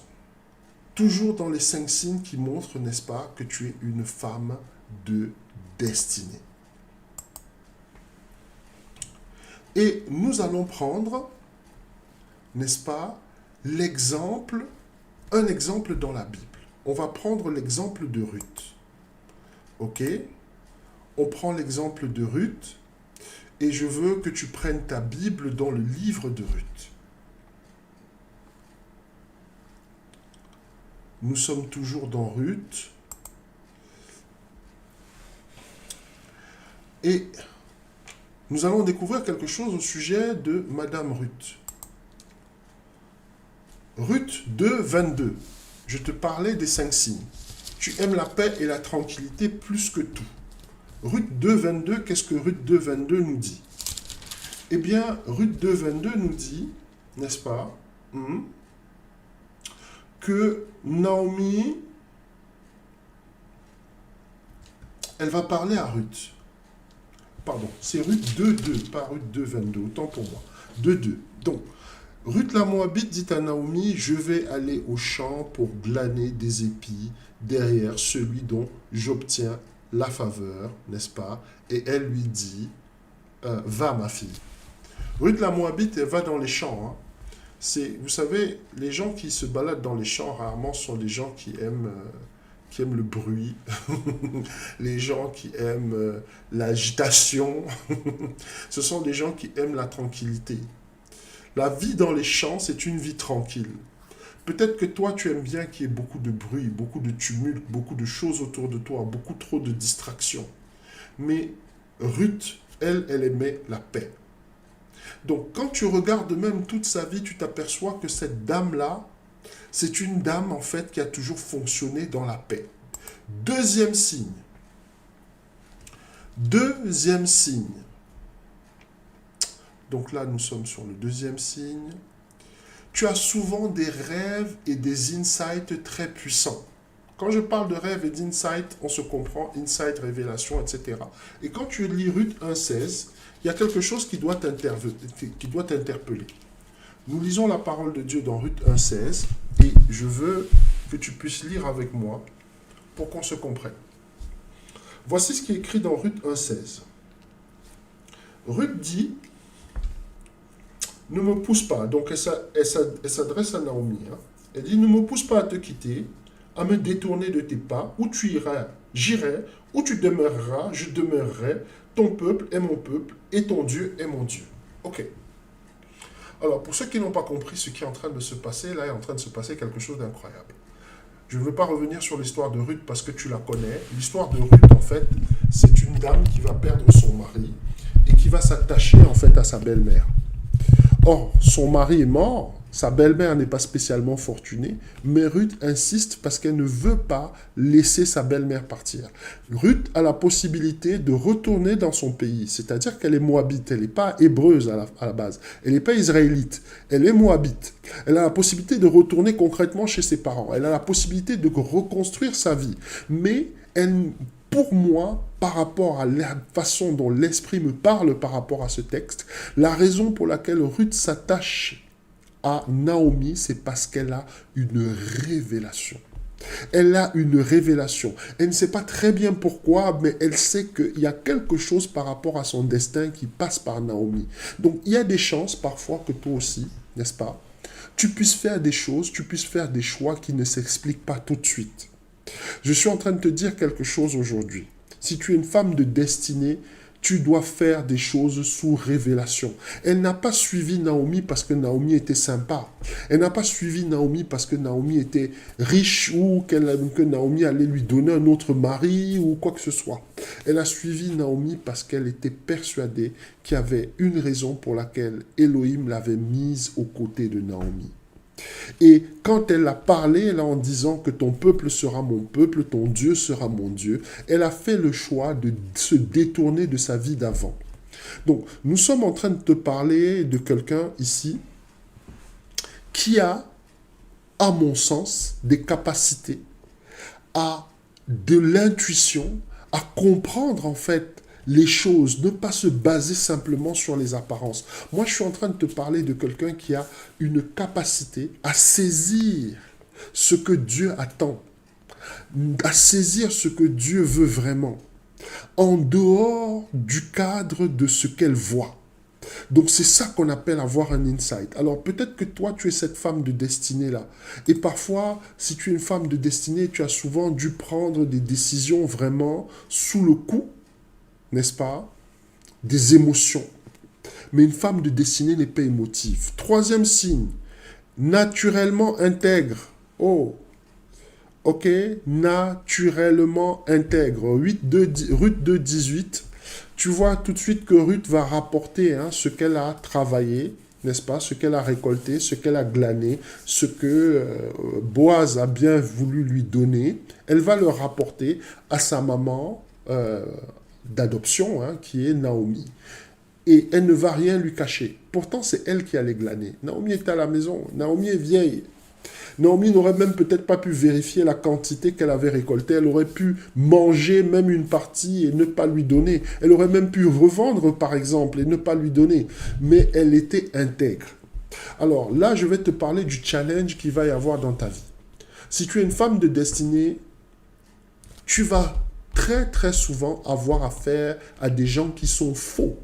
[SPEAKER 1] Toujours dans les 5 signes qui montrent, n'est-ce pas, que tu es une femme de destinée. Et nous allons prendre, n'est-ce pas, un exemple dans la Bible. On va prendre l'exemple de Ruth. Ok? On prend l'exemple de Ruth et je veux que tu prennes ta Bible dans le livre de Ruth. Nous sommes toujours dans Ruth. Et nous allons découvrir quelque chose au sujet de Madame Ruth. Ruth 2, 22. Je te parlais des 5 signes. Tu aimes la paix et la tranquillité plus que tout. Ruth 2, 22, qu'est-ce que Ruth 2, 22 nous dit? Eh bien, Ruth 2, 22 nous dit, n'est-ce pas, que Naomi, elle va parler à Ruth. Pardon, c'est Ruth 2, 2, pas Ruth 2, 22, autant pour moi. 2, 2. Donc, Ruth la Moabite dit à Naomi, je vais aller au champ pour glaner des épis derrière celui dont j'obtiens la faveur, n'est-ce pas? Et elle lui dit, va ma fille. Ruth la Moabite, elle va dans les champs. Hein. Vous savez, les gens qui se baladent dans les champs, rarement sont les gens qui aiment le bruit, les gens qui aiment l'agitation. Ce sont des gens qui aiment la tranquillité. La vie dans les champs, c'est une vie tranquille. Peut-être que toi, tu aimes bien qu'il y ait beaucoup de bruit, beaucoup de tumulte, beaucoup de choses autour de toi, beaucoup trop de distractions. Mais Ruth, elle aimait la paix. Donc, quand tu regardes même toute sa vie, tu t'aperçois que cette dame-là, c'est une dame, en fait, qui a toujours fonctionné dans la paix. Deuxième signe. Deuxième signe. Donc là, nous sommes sur le deuxième signe. Tu as souvent des rêves et des insights très puissants. Quand je parle de rêves et d'insights, on se comprend, insight, révélation, etc. Et quand tu lis Ruth 1,16, il y a quelque chose qui doit t'interpeller. Nous lisons la parole de Dieu dans Ruth 1,16 et je veux que tu puisses lire avec moi pour qu'on se comprenne. Voici ce qui est écrit dans Ruth 1,16. Ruth dit, ne me pousse pas. Donc elle s'adresse à Naomi. Hein. Elle dit, ne me pousse pas à te quitter, à me détourner de tes pas. Où tu iras, j'irai. Où tu demeureras, je demeurerai. Ton peuple est mon peuple et ton Dieu est mon Dieu. Ok. Alors, pour ceux qui n'ont pas compris ce qui est en train de se passer, là est en train de se passer quelque chose d'incroyable. Je ne veux pas revenir sur l'histoire de Ruth parce que tu la connais. L'histoire de Ruth, en fait, c'est une dame qui va perdre son mari et qui va s'attacher, en fait, à sa belle-mère. Or, son mari est mort, Sa belle-mère n'est pas spécialement fortunée, mais Ruth insiste parce qu'elle ne veut pas laisser sa belle-mère partir. Ruth a la possibilité de retourner dans son pays, c'est-à-dire qu'elle est moabite, elle n'est pas hébreuse à la base, elle n'est pas israélite, elle est moabite. Elle a la possibilité de retourner concrètement chez ses parents, elle a la possibilité de reconstruire sa vie, mais pour moi, par rapport à la façon dont l'Esprit me parle par rapport à ce texte, la raison pour laquelle Ruth s'attache à Naomi, c'est parce qu'elle a une révélation. Elle a une révélation. Elle ne sait pas très bien pourquoi, mais elle sait qu'il y a quelque chose par rapport à son destin qui passe par Naomi. Donc, il y a des chances parfois que toi aussi, n'est-ce pas, tu puisses faire des choses, tu puisses faire des choix qui ne s'expliquent pas tout de suite. Je suis en train de te dire quelque chose aujourd'hui. Si tu es une femme de destinée, tu dois faire des choses sous révélation. Elle n'a pas suivi Naomi parce que Naomi était sympa. Elle n'a pas suivi Naomi parce que Naomi était riche ou que Naomi allait lui donner un autre mari ou quoi que ce soit. Elle a suivi Naomi parce qu'elle était persuadée qu'il y avait une raison pour laquelle Elohim l'avait mise aux côtés de Naomi. Et quand elle a parlé, elle a en disant que ton peuple sera mon peuple, ton Dieu sera mon Dieu, elle a fait le choix de se détourner de sa vie d'avant. Donc, nous sommes en train de te parler de quelqu'un ici qui a, à mon sens, des capacités, à de l'intuition, à comprendre en fait les choses, ne pas se baser simplement sur les apparences. Moi, je suis en train de te parler de quelqu'un qui a une capacité à saisir ce que Dieu attend, à saisir ce que Dieu veut vraiment, en dehors du cadre de ce qu'elle voit. Donc c'est ça qu'on appelle avoir un insight. Alors peut-être que toi, tu es cette femme de destinée-là. Et parfois, si tu es une femme de destinée, tu as souvent dû prendre des décisions vraiment sous le coup, n'est-ce pas, des émotions. Mais une femme de destinée n'est pas émotive. Troisième signe, naturellement intègre. Oh, ok, naturellement intègre. Ruth 2,18, tu vois tout de suite que Ruth va rapporter ce qu'elle a travaillé, n'est-ce pas, ce qu'elle a récolté, ce qu'elle a glané, ce que Boaz a bien voulu lui donner. Elle va le rapporter à sa maman d'adoption, qui est Naomi. Et elle ne va rien lui cacher. Pourtant, c'est elle qui allait glaner. Naomi est à la maison. Naomi est vieille. Naomi n'aurait même peut-être pas pu vérifier la quantité qu'elle avait récoltée. Elle aurait pu manger même une partie et ne pas lui donner. Elle aurait même pu revendre, par exemple, et ne pas lui donner. Mais elle était intègre. Alors là, je vais te parler du challenge qu'il va y avoir dans ta vie. Si tu es une femme de destinée, tu vas très très souvent avoir affaire à des gens qui sont faux.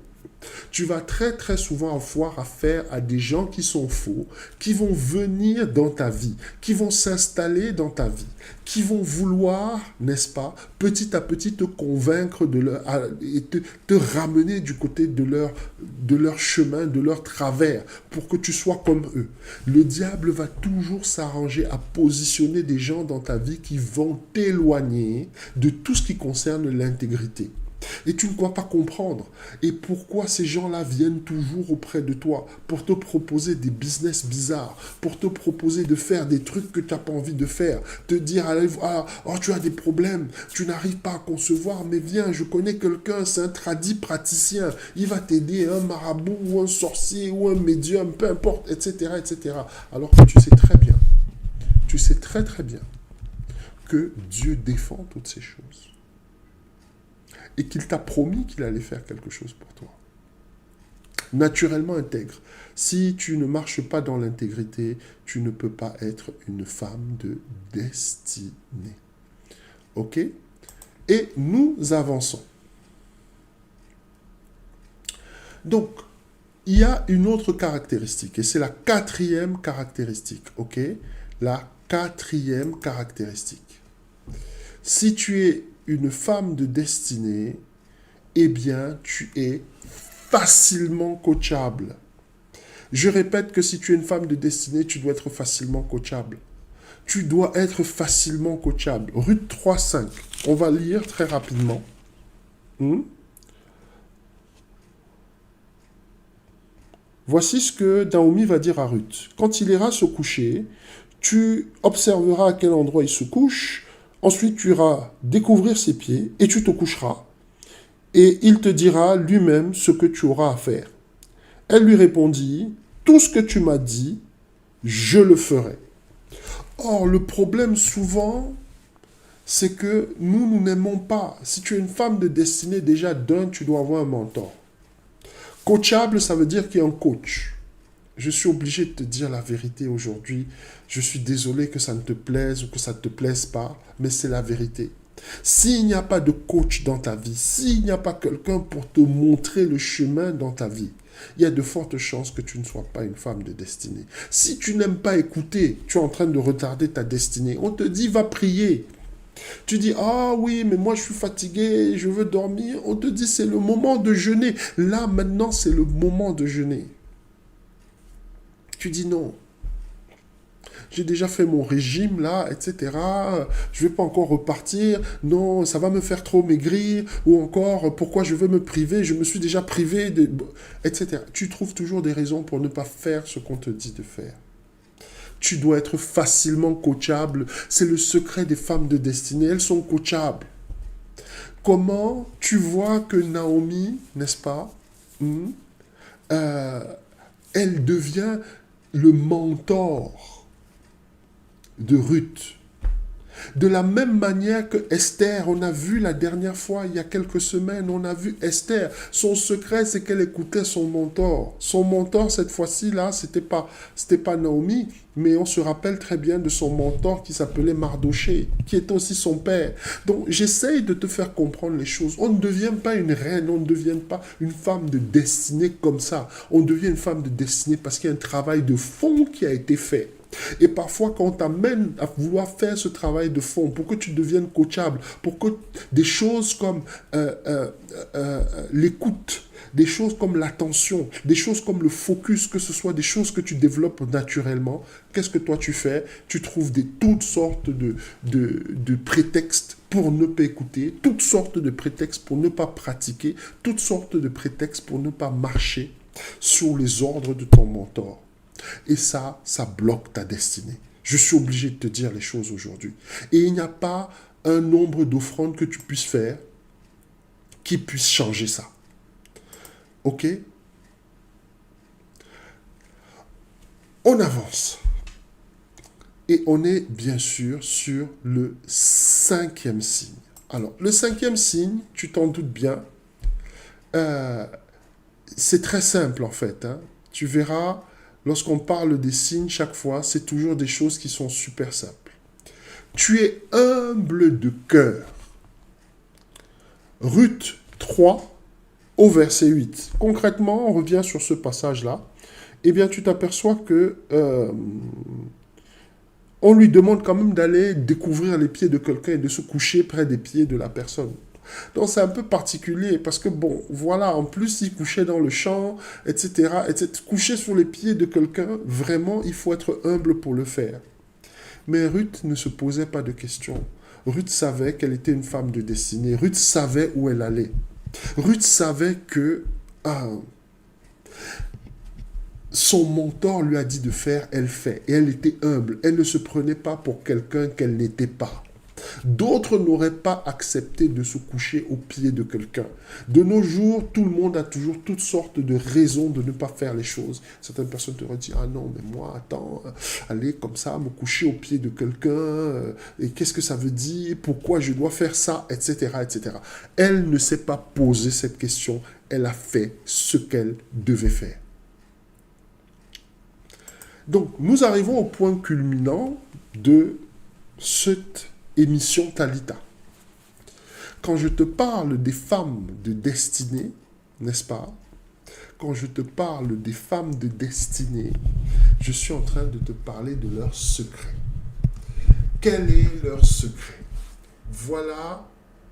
[SPEAKER 1] Tu vas très très souvent avoir affaire à des gens qui sont faux, qui vont venir dans ta vie, qui vont s'installer dans ta vie, qui vont vouloir, n'est-ce pas, petit à petit te convaincre et te ramener du côté de leur chemin, de leur travers, pour que tu sois comme eux. Le diable va toujours s'arranger à positionner des gens dans ta vie qui vont t'éloigner de tout ce qui concerne l'intégrité. Et tu ne dois pas comprendre. Et pourquoi ces gens-là viennent toujours auprès de toi pour te proposer des business bizarres, pour te proposer de faire des trucs que tu n'as pas envie de faire, te dire, tu as des problèmes, tu n'arrives pas à concevoir, mais viens, je connais quelqu'un, c'est un tradit praticien, il va t'aider, un marabout ou un sorcier ou un médium, peu importe, etc., etc. Alors que tu sais très très bien que Dieu défend toutes ces choses. Et qu'il t'a promis qu'il allait faire quelque chose pour toi. Naturellement intègre. Si tu ne marches pas dans l'intégrité, tu ne peux pas être une femme de destinée. Ok? Et nous avançons. Donc, il y a une autre caractéristique, et c'est la quatrième caractéristique. Ok? La quatrième caractéristique. Si tu es une femme de destinée, eh bien, tu es facilement coachable. Je répète que si tu es une femme de destinée, tu dois être facilement coachable. Tu dois être facilement coachable. Ruth 3,5. On va lire très rapidement. Voici ce que Naomi va dire à Ruth. Quand il ira se coucher, tu observeras à quel endroit il se couche, ensuite tu iras découvrir ses pieds et tu te coucheras. Et il te dira lui-même ce que tu auras à faire. Elle lui répondit, tout ce que tu m'as dit, je le ferai. Or, le problème souvent, c'est que nous n'aimons pas. Si tu es une femme de destinée, déjà d'un, tu dois avoir un mentor. Coachable, ça veut dire qu'il y a un coach. Je suis obligé de te dire la vérité aujourd'hui. Je suis désolé que ça ne te plaise ou que ça ne te plaise pas, mais c'est la vérité. S'il n'y a pas de coach dans ta vie, s'il n'y a pas quelqu'un pour te montrer le chemin dans ta vie, il y a de fortes chances que tu ne sois pas une femme de destinée. Si tu n'aimes pas écouter, tu es en train de retarder ta destinée. On te dit, va prier. Tu dis, ah oui, mais moi je suis fatigué, je veux dormir. On te dit, c'est le moment de jeûner. Là, maintenant, c'est le moment de jeûner. Tu dis non. J'ai déjà fait mon régime là, etc. Je ne vais pas encore repartir. Non, ça va me faire trop maigrir. Ou encore, pourquoi je veux me priver? Je me suis déjà privé, etc. Tu trouves toujours des raisons pour ne pas faire ce qu'on te dit de faire. Tu dois être facilement coachable. C'est le secret des femmes de destinée. Elles sont coachables. Comment tu vois que Naomi, n'est-ce pas, elle devient le mentor de Ruth. De la même manière que Esther, on a vu la dernière fois, il y a quelques semaines, on a vu Esther. Son secret, c'est qu'elle écoutait son mentor. Son mentor, cette fois-ci, là, c'était pas Naomi, mais on se rappelle très bien de son mentor qui s'appelait Mardoché, qui était aussi son père. Donc, j'essaye de te faire comprendre les choses. On ne devient pas une reine, on ne devient pas une femme de destinée comme ça. On devient une femme de destinée parce qu'il y a un travail de fond qui a été fait. Et parfois, quand on t'amène à vouloir faire ce travail de fond pour que tu deviennes coachable, pour que des choses comme l'écoute, des choses comme l'attention, des choses comme le focus, que ce soit des choses que tu développes naturellement, qu'est-ce que toi tu fais? Tu trouves toutes sortes de prétextes pour ne pas écouter, toutes sortes de prétextes pour ne pas pratiquer, toutes sortes de prétextes pour ne pas marcher sur les ordres de ton mentor. Et ça bloque ta destinée. Je suis obligé de te dire les choses aujourd'hui. Et il n'y a pas un nombre d'offrandes que tu puisses faire qui puisse changer ça. Ok? On avance. Et on est bien sûr sur le 5e signe. Alors, le 5e signe, tu t'en doutes bien, c'est très simple en fait. Tu verras, lorsqu'on parle des signes, chaque fois, c'est toujours des choses qui sont super simples. Tu es humble de cœur. Ruth 3, au verset 8. Concrètement, on revient sur ce passage-là. Eh bien, tu t'aperçois que on lui demande quand même d'aller découvrir les pieds de quelqu'un et de se coucher près des pieds de la personne. Donc c'est un peu particulier parce que bon, voilà, en plus il couchait dans le champ, etc., etc. Coucher sur les pieds de quelqu'un, vraiment, il faut être humble pour le faire. Mais Ruth ne se posait pas de questions. Ruth savait qu'elle était une femme de destinée. Ruth savait où elle allait. Ruth savait que son mentor lui a dit de faire, elle fait. Et elle était humble. Elle ne se prenait pas pour quelqu'un qu'elle n'était pas. D'autres n'auraient pas accepté de se coucher aux pieds de quelqu'un. De nos jours, tout le monde a toujours toutes sortes de raisons de ne pas faire les choses. Certaines personnes te disent, ah non, mais moi, attends, aller comme ça, me coucher aux pieds de quelqu'un, et qu'est-ce que ça veut dire, pourquoi je dois faire ça, etc., etc. Elle ne s'est pas posé cette question, elle a fait ce qu'elle devait faire. Donc, nous arrivons au point culminant de cette émission Talita. Quand je te parle des femmes de destinée, n'est-ce pas? Quand je te parle des femmes de destinée, je suis en train de te parler de leur secret. Quel est leur secret? Voilà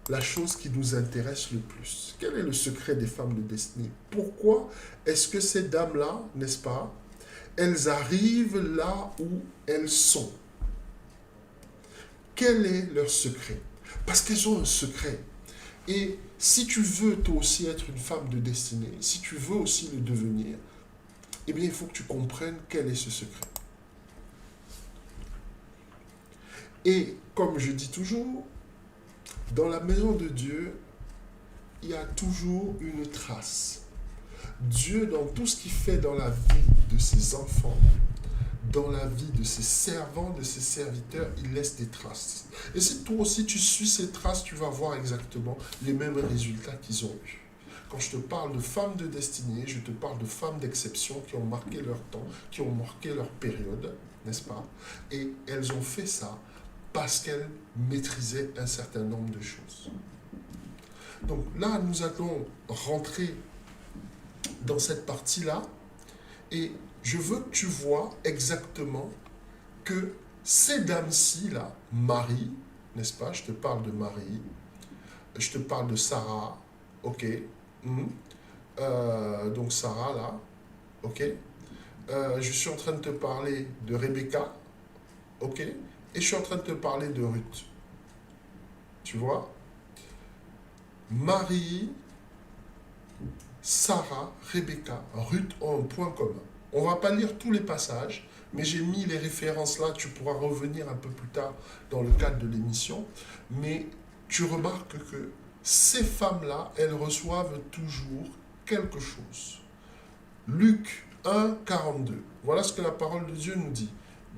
[SPEAKER 1] la chose qui nous intéresse le plus. Quel est le secret des femmes de destinée? Pourquoi est-ce que ces dames-là, n'est-ce pas, elles arrivent là où elles sont? Quel est leur secret? Parce qu'elles ont un secret. Et si tu veux toi aussi être une femme de destinée, si tu veux aussi le devenir, eh bien, il faut que tu comprennes quel est ce secret. Et comme je dis toujours, dans la maison de Dieu, il y a toujours une trace. Dieu, dans tout ce qu'il fait dans la vie de ses enfants, dans la vie de ses servants, de ses serviteurs, il laisse des traces. Et si toi aussi tu suis ces traces, tu vas voir exactement les mêmes résultats qu'ils ont eus. Quand je te parle de femmes de destinée, je te parle de femmes d'exception qui ont marqué leur temps, qui ont marqué leur période, n'est-ce pas? Et elles ont fait ça parce qu'elles maîtrisaient un certain nombre de choses. Donc là, nous allons rentrer dans cette partie-là et je veux que tu vois exactement que ces dames-ci, là, Marie, n'est-ce pas? Je te parle de Marie, je te parle de Sarah, ok? Donc Sarah, là, ok? Je suis en train de te parler de Rebecca, ok? Et je suis en train de te parler de Ruth. Tu vois? Marie, Sarah, Rebecca, Ruth ont un point commun. On ne va pas lire tous les passages, mais j'ai mis les références là, tu pourras revenir un peu plus tard dans le cadre de l'émission. Mais tu remarques que ces femmes-là, elles reçoivent toujours quelque chose. Luc 1, 42. Voilà ce que la parole de Dieu nous dit.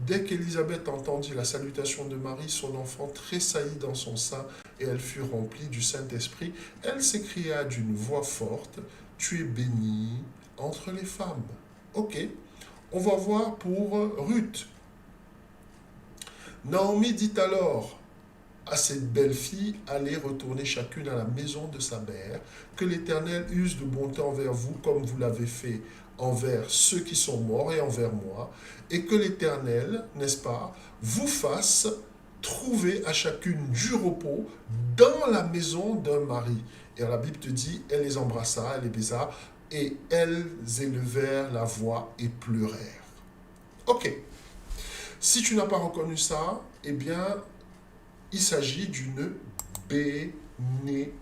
[SPEAKER 1] Dès qu'Élisabeth entendit la salutation de Marie, son enfant tressaillit dans son sein et elle fut remplie du Saint-Esprit. Elle s'écria d'une voix forte, « Tu es bénie entre les femmes. » Ok, on va voir pour Ruth. Naomi dit alors à cette belle fille, allez retourner chacune à la maison de sa mère, que l'Éternel use de bonté envers vous comme vous l'avez fait envers ceux qui sont morts et envers moi, et que l'Éternel, n'est-ce pas, vous fasse trouver à chacune du repos dans la maison d'un mari. Et la Bible te dit, elle les embrassa, elle les baisa, et elles élevèrent la voix et pleurèrent. Ok. Si tu n'as pas reconnu ça, eh bien, il s'agit d'une bénédiction.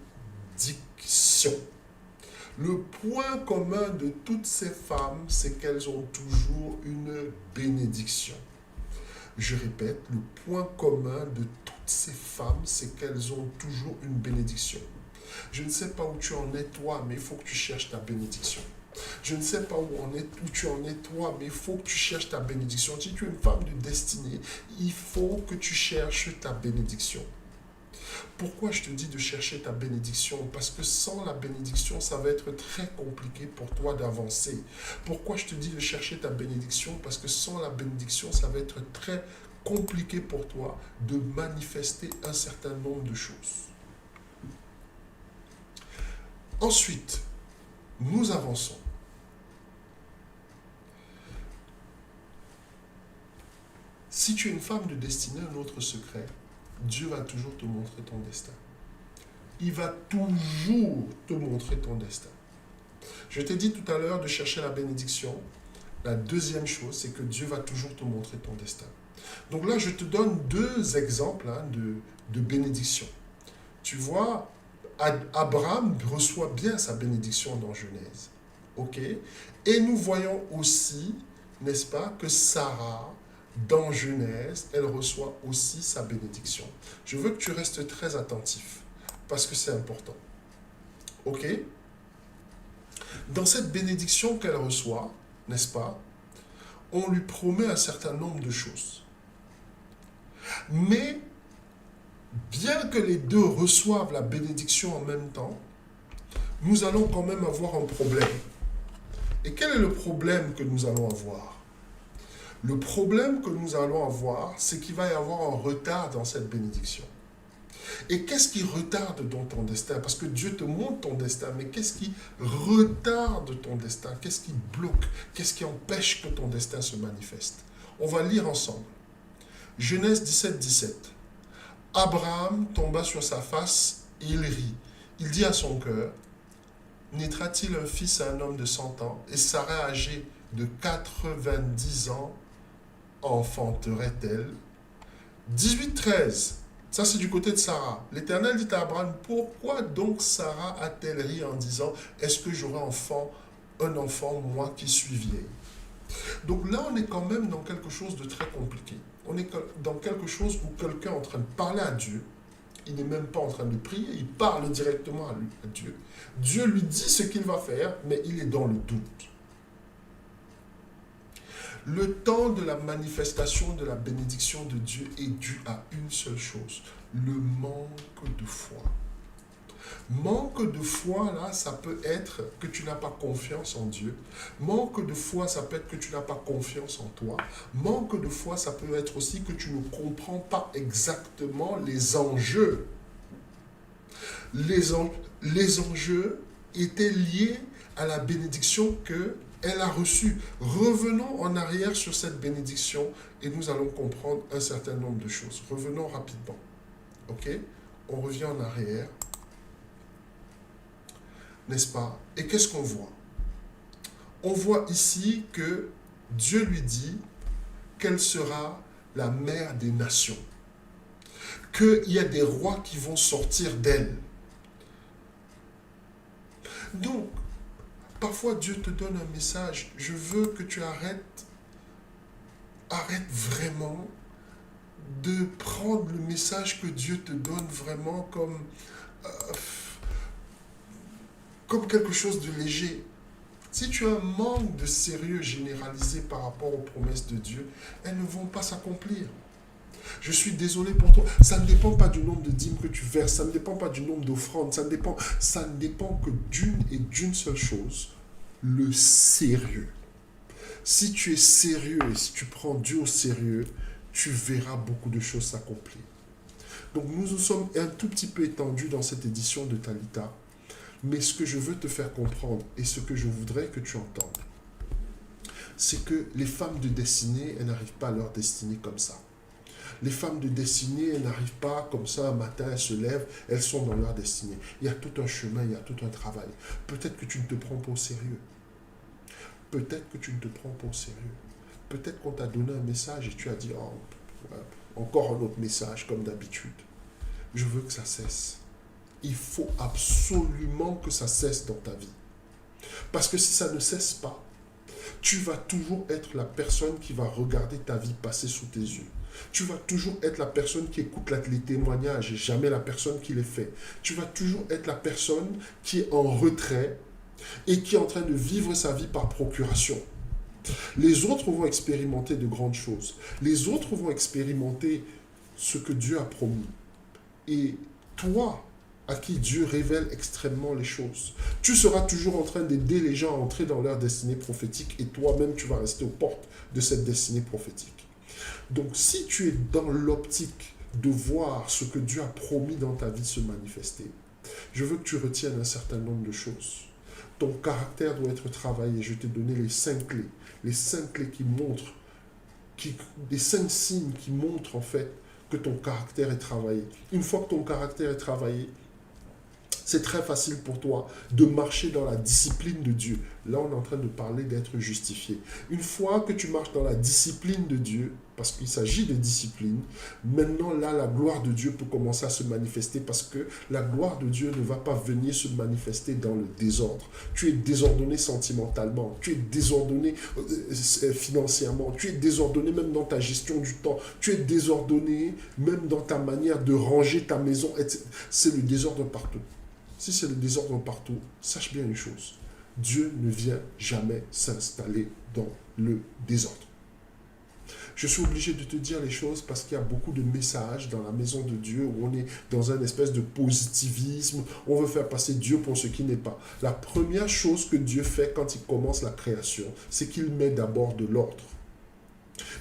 [SPEAKER 1] Le point commun de toutes ces femmes, c'est qu'elles ont toujours une bénédiction. Je répète, le point commun de toutes ces femmes, c'est qu'elles ont toujours une bénédiction. Je ne sais pas où tu en es toi, mais il faut que tu cherches ta bénédiction. Je ne sais pas où tu en es toi, mais il faut que tu cherches ta bénédiction. Si tu es une femme de destinée, il faut que tu cherches ta bénédiction. Pourquoi je te dis de chercher ta bénédiction? Parce que sans la bénédiction, ça va être très compliqué pour toi d'avancer. Pourquoi je te dis de chercher ta bénédiction? Parce que sans la bénédiction, ça va être très compliqué pour toi de manifester un certain nombre de choses. Ensuite, nous avançons. Si tu es une femme de destinée, un autre secret, Dieu va toujours te montrer ton destin. Il va toujours te montrer ton destin. Je t'ai dit tout à l'heure de chercher la bénédiction. La deuxième chose, c'est que Dieu va toujours te montrer ton destin. Donc là, je te donne deux exemples de bénédiction. Tu vois, Abraham reçoit bien sa bénédiction dans Genèse. Ok? Et nous voyons aussi, n'est-ce pas, que Sarah, dans Genèse, elle reçoit aussi sa bénédiction. Je veux que tu restes très attentif, parce que c'est important. Ok? Dans cette bénédiction qu'elle reçoit, n'est-ce pas, on lui promet un certain nombre de choses. Mais, bien que les deux reçoivent la bénédiction en même temps, nous allons quand même avoir un problème. Et quel est le problème que nous allons avoir? Le problème que nous allons avoir, c'est qu'il va y avoir un retard dans cette bénédiction. Et qu'est-ce qui retarde dans ton destin? Parce que Dieu te montre ton destin, mais qu'est-ce qui retarde ton destin? Qu'est-ce qui bloque? Qu'est-ce qui empêche que ton destin se manifeste? On va lire ensemble. Genèse 17, 17. Abraham tomba sur sa face et il rit. Il dit à son cœur, naîtra-t-il un fils à un homme de 100 ans, et Sarah âgée de 90 ans enfanterait-elle? 18, 13. Ça, c'est du côté de Sarah. L'Éternel dit à Abraham, pourquoi donc Sarah a-t-elle ri en disant, est-ce que j'aurai un enfant, moi qui suis vieille? Donc là, on est quand même dans quelque chose de très compliqué. On est dans quelque chose où quelqu'un est en train de parler à Dieu. Il n'est même pas en train de prier, il parle directement à, lui, à Dieu. Dieu lui dit ce qu'il va faire, mais il est dans le doute. Le temps de la manifestation de la bénédiction de Dieu est dû à une seule chose, le manque de foi. Manque de foi, là, ça peut être que tu n'as pas confiance en Dieu. Manque de foi, ça peut être que tu n'as pas confiance en toi. Manque de foi, ça peut être aussi que tu ne comprends pas exactement les enjeux. Les enjeux étaient liés à la bénédiction qu'elle a reçue. Revenons en arrière sur cette bénédiction et nous allons comprendre un certain nombre de choses. Revenons rapidement. Ok? On revient en arrière. N'est-ce pas? Et qu'est-ce qu'on voit? On voit ici que Dieu lui dit qu'elle sera la mère des nations. Qu'il y a des rois qui vont sortir d'elle. Donc, parfois Dieu te donne un message. Je veux que tu arrête vraiment de prendre le message que Dieu te donne vraiment comme quelque chose de léger. Si tu as un manque de sérieux généralisé par rapport aux promesses de Dieu, elles ne vont pas s'accomplir. Je suis désolé pour toi. Ça ne dépend pas du nombre de dîmes que tu verses. Ça ne dépend pas du nombre d'offrandes. Ça ne dépend que d'une seule chose. Le sérieux. Si tu es sérieux et si tu prends Dieu au sérieux, tu verras beaucoup de choses s'accomplir. Donc nous sommes un tout petit peu étendus dans cette édition de Talita. Mais ce que je veux te faire comprendre et ce que je voudrais que tu entendes, c'est que les femmes de destinée, elles n'arrivent pas à leur destinée comme ça. Les femmes de destinée, elles n'arrivent pas comme ça, un matin, elles se lèvent, elles sont dans leur destinée. Il y a tout un chemin, il y a tout un travail. Peut-être que tu ne te prends pas au sérieux. Peut-être que tu ne te prends pas au sérieux. Peut-être qu'on t'a donné un message et tu as dit, oh, encore un autre message comme d'habitude. Je veux que ça cesse. Il faut absolument que ça cesse dans ta vie. Parce que si ça ne cesse pas, tu vas toujours être la personne qui va regarder ta vie passer sous tes yeux. Tu vas toujours être la personne qui écoute les témoignages et jamais la personne qui les fait. Tu vas toujours être la personne qui est en retrait et qui est en train de vivre sa vie par procuration. Les autres vont expérimenter de grandes choses. Les autres vont expérimenter ce que Dieu a promis. Et toi, à qui Dieu révèle extrêmement les choses, tu seras toujours en train d'aider les gens à entrer dans leur destinée prophétique et toi-même, tu vas rester aux portes de cette destinée prophétique. Donc, si tu es dans l'optique de voir ce que Dieu a promis dans ta vie se manifester, je veux que tu retiennes un certain nombre de choses. Ton caractère doit être travaillé. Je t'ai donné les 5 clés. Les 5 clés qui montrent, les 5 signes qui montrent en fait que ton caractère est travaillé. Une fois que ton caractère est travaillé, c'est très facile pour toi de marcher dans la discipline de Dieu. Là, on est en train de parler d'être justifié. Une fois que tu marches dans la discipline de Dieu, parce qu'il s'agit de discipline, maintenant, là, la gloire de Dieu peut commencer à se manifester parce que la gloire de Dieu ne va pas venir se manifester dans le désordre. Tu es désordonné sentimentalement, tu es désordonné financièrement, tu es désordonné même dans ta gestion du temps, tu es désordonné même dans ta manière de ranger ta maison, etc. C'est le désordre partout. Si c'est le désordre partout, sache bien une chose. Dieu ne vient jamais s'installer dans le désordre. Je suis obligé de te dire les choses parce qu'il y a beaucoup de messages dans la maison de Dieu où on est dans un espèce de positivisme. On veut faire passer Dieu pour ce qui n'est pas. La première chose que Dieu fait quand il commence la création, c'est qu'il met d'abord de l'ordre.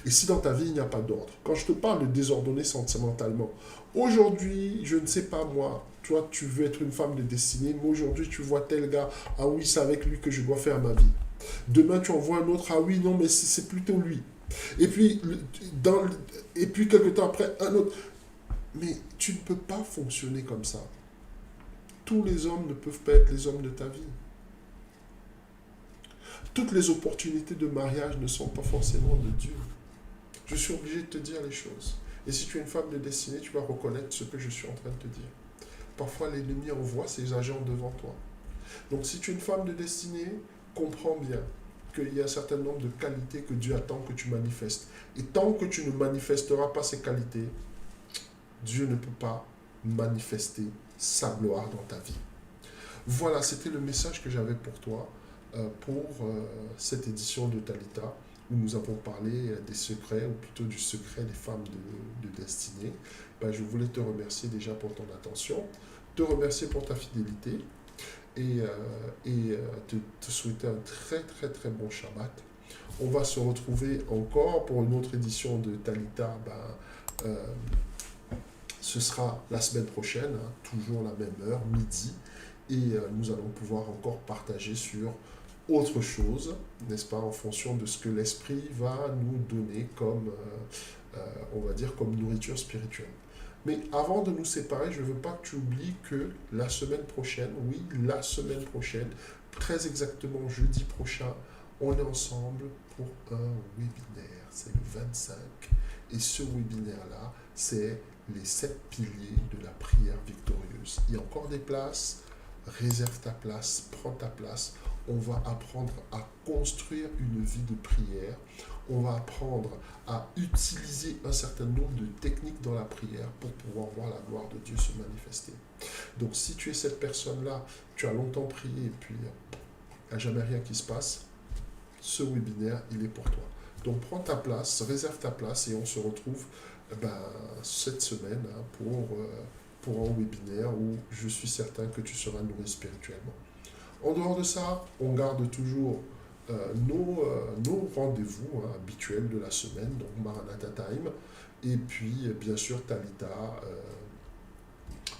[SPEAKER 1] Et si dans ta vie, il n'y a pas d'ordre, quand je te parle de désordonner sentimentalement, aujourd'hui, je ne sais pas moi, toi, tu veux être une femme de destinée, mais aujourd'hui, tu vois tel gars, ah oui, c'est avec lui que je dois faire ma vie. Demain, tu en vois un autre, ah oui, non, mais c'est plutôt lui. Et puis, quelque temps après, un autre. Mais tu ne peux pas fonctionner comme ça. Tous les hommes ne peuvent pas être les hommes de ta vie. Toutes les opportunités de mariage ne sont pas forcément de Dieu. Je suis obligé de te dire les choses. Et si tu es une femme de destinée, tu vas reconnaître ce que je suis en train de te dire. Parfois, l'ennemi envoie ses agents devant toi. Donc, si tu es une femme de destinée, comprends bien. qu'il y a un certain nombre de qualités que Dieu attend que tu manifestes. Et tant que tu ne manifesteras pas ces qualités, Dieu ne peut pas manifester sa gloire dans ta vie. Voilà, c'était le message que j'avais pour toi pour cette édition de Talita, où nous avons parlé des secrets, ou plutôt du secret des femmes de destinée. Ben, je voulais te remercier déjà pour ton attention, te remercier pour ta fidélité et te souhaiter un très très très bon Shabbat. On va se retrouver encore pour une autre édition de Talita. Ce sera la semaine prochaine, hein, toujours la même heure, midi. Et nous allons pouvoir encore partager sur autre chose, n'est-ce pas, en fonction de ce que l'Esprit va nous donner comme, on va dire, comme nourriture spirituelle. Mais avant de nous séparer, je ne veux pas que tu oublies que la semaine prochaine, oui, la semaine prochaine, très exactement jeudi prochain, on est ensemble pour un webinaire. C'est le 25. Et ce webinaire-là, c'est les 7 piliers de la prière victorieuse. Il y a encore des places. Réserve ta place, prends ta place. On va apprendre à construire une vie de prière. On va apprendre à utiliser un certain nombre de techniques dans la prière pour pouvoir voir la gloire de Dieu se manifester. Donc si tu es cette personne-là, tu as longtemps prié et puis il n'y a jamais rien qui se passe, ce webinaire, il est pour toi. Donc prends ta place, réserve ta place et on se retrouve cette semaine pour un webinaire où je suis certain que tu seras nourri spirituellement. En dehors de ça, on garde toujours nos rendez-vous habituels de la semaine, donc Maranatha Time, et puis bien sûr Talita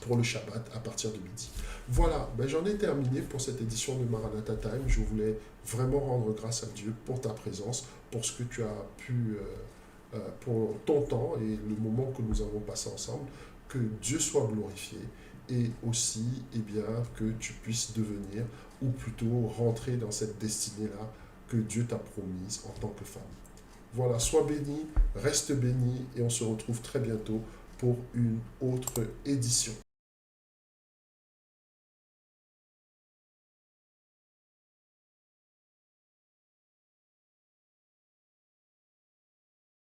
[SPEAKER 1] pour le Shabbat à partir de midi. Voilà, j'en ai terminé pour cette édition de Maranatha Time. Je voulais vraiment rendre grâce à Dieu pour ta présence, pour ce que tu as pu, pour ton temps et le moment que nous avons passé ensemble. Que Dieu soit glorifié et aussi que tu puisses devenir ou plutôt rentrer dans cette destinée-là que Dieu t'a promise en tant que femme. Voilà, sois béni, reste béni et on se retrouve très bientôt pour une autre édition.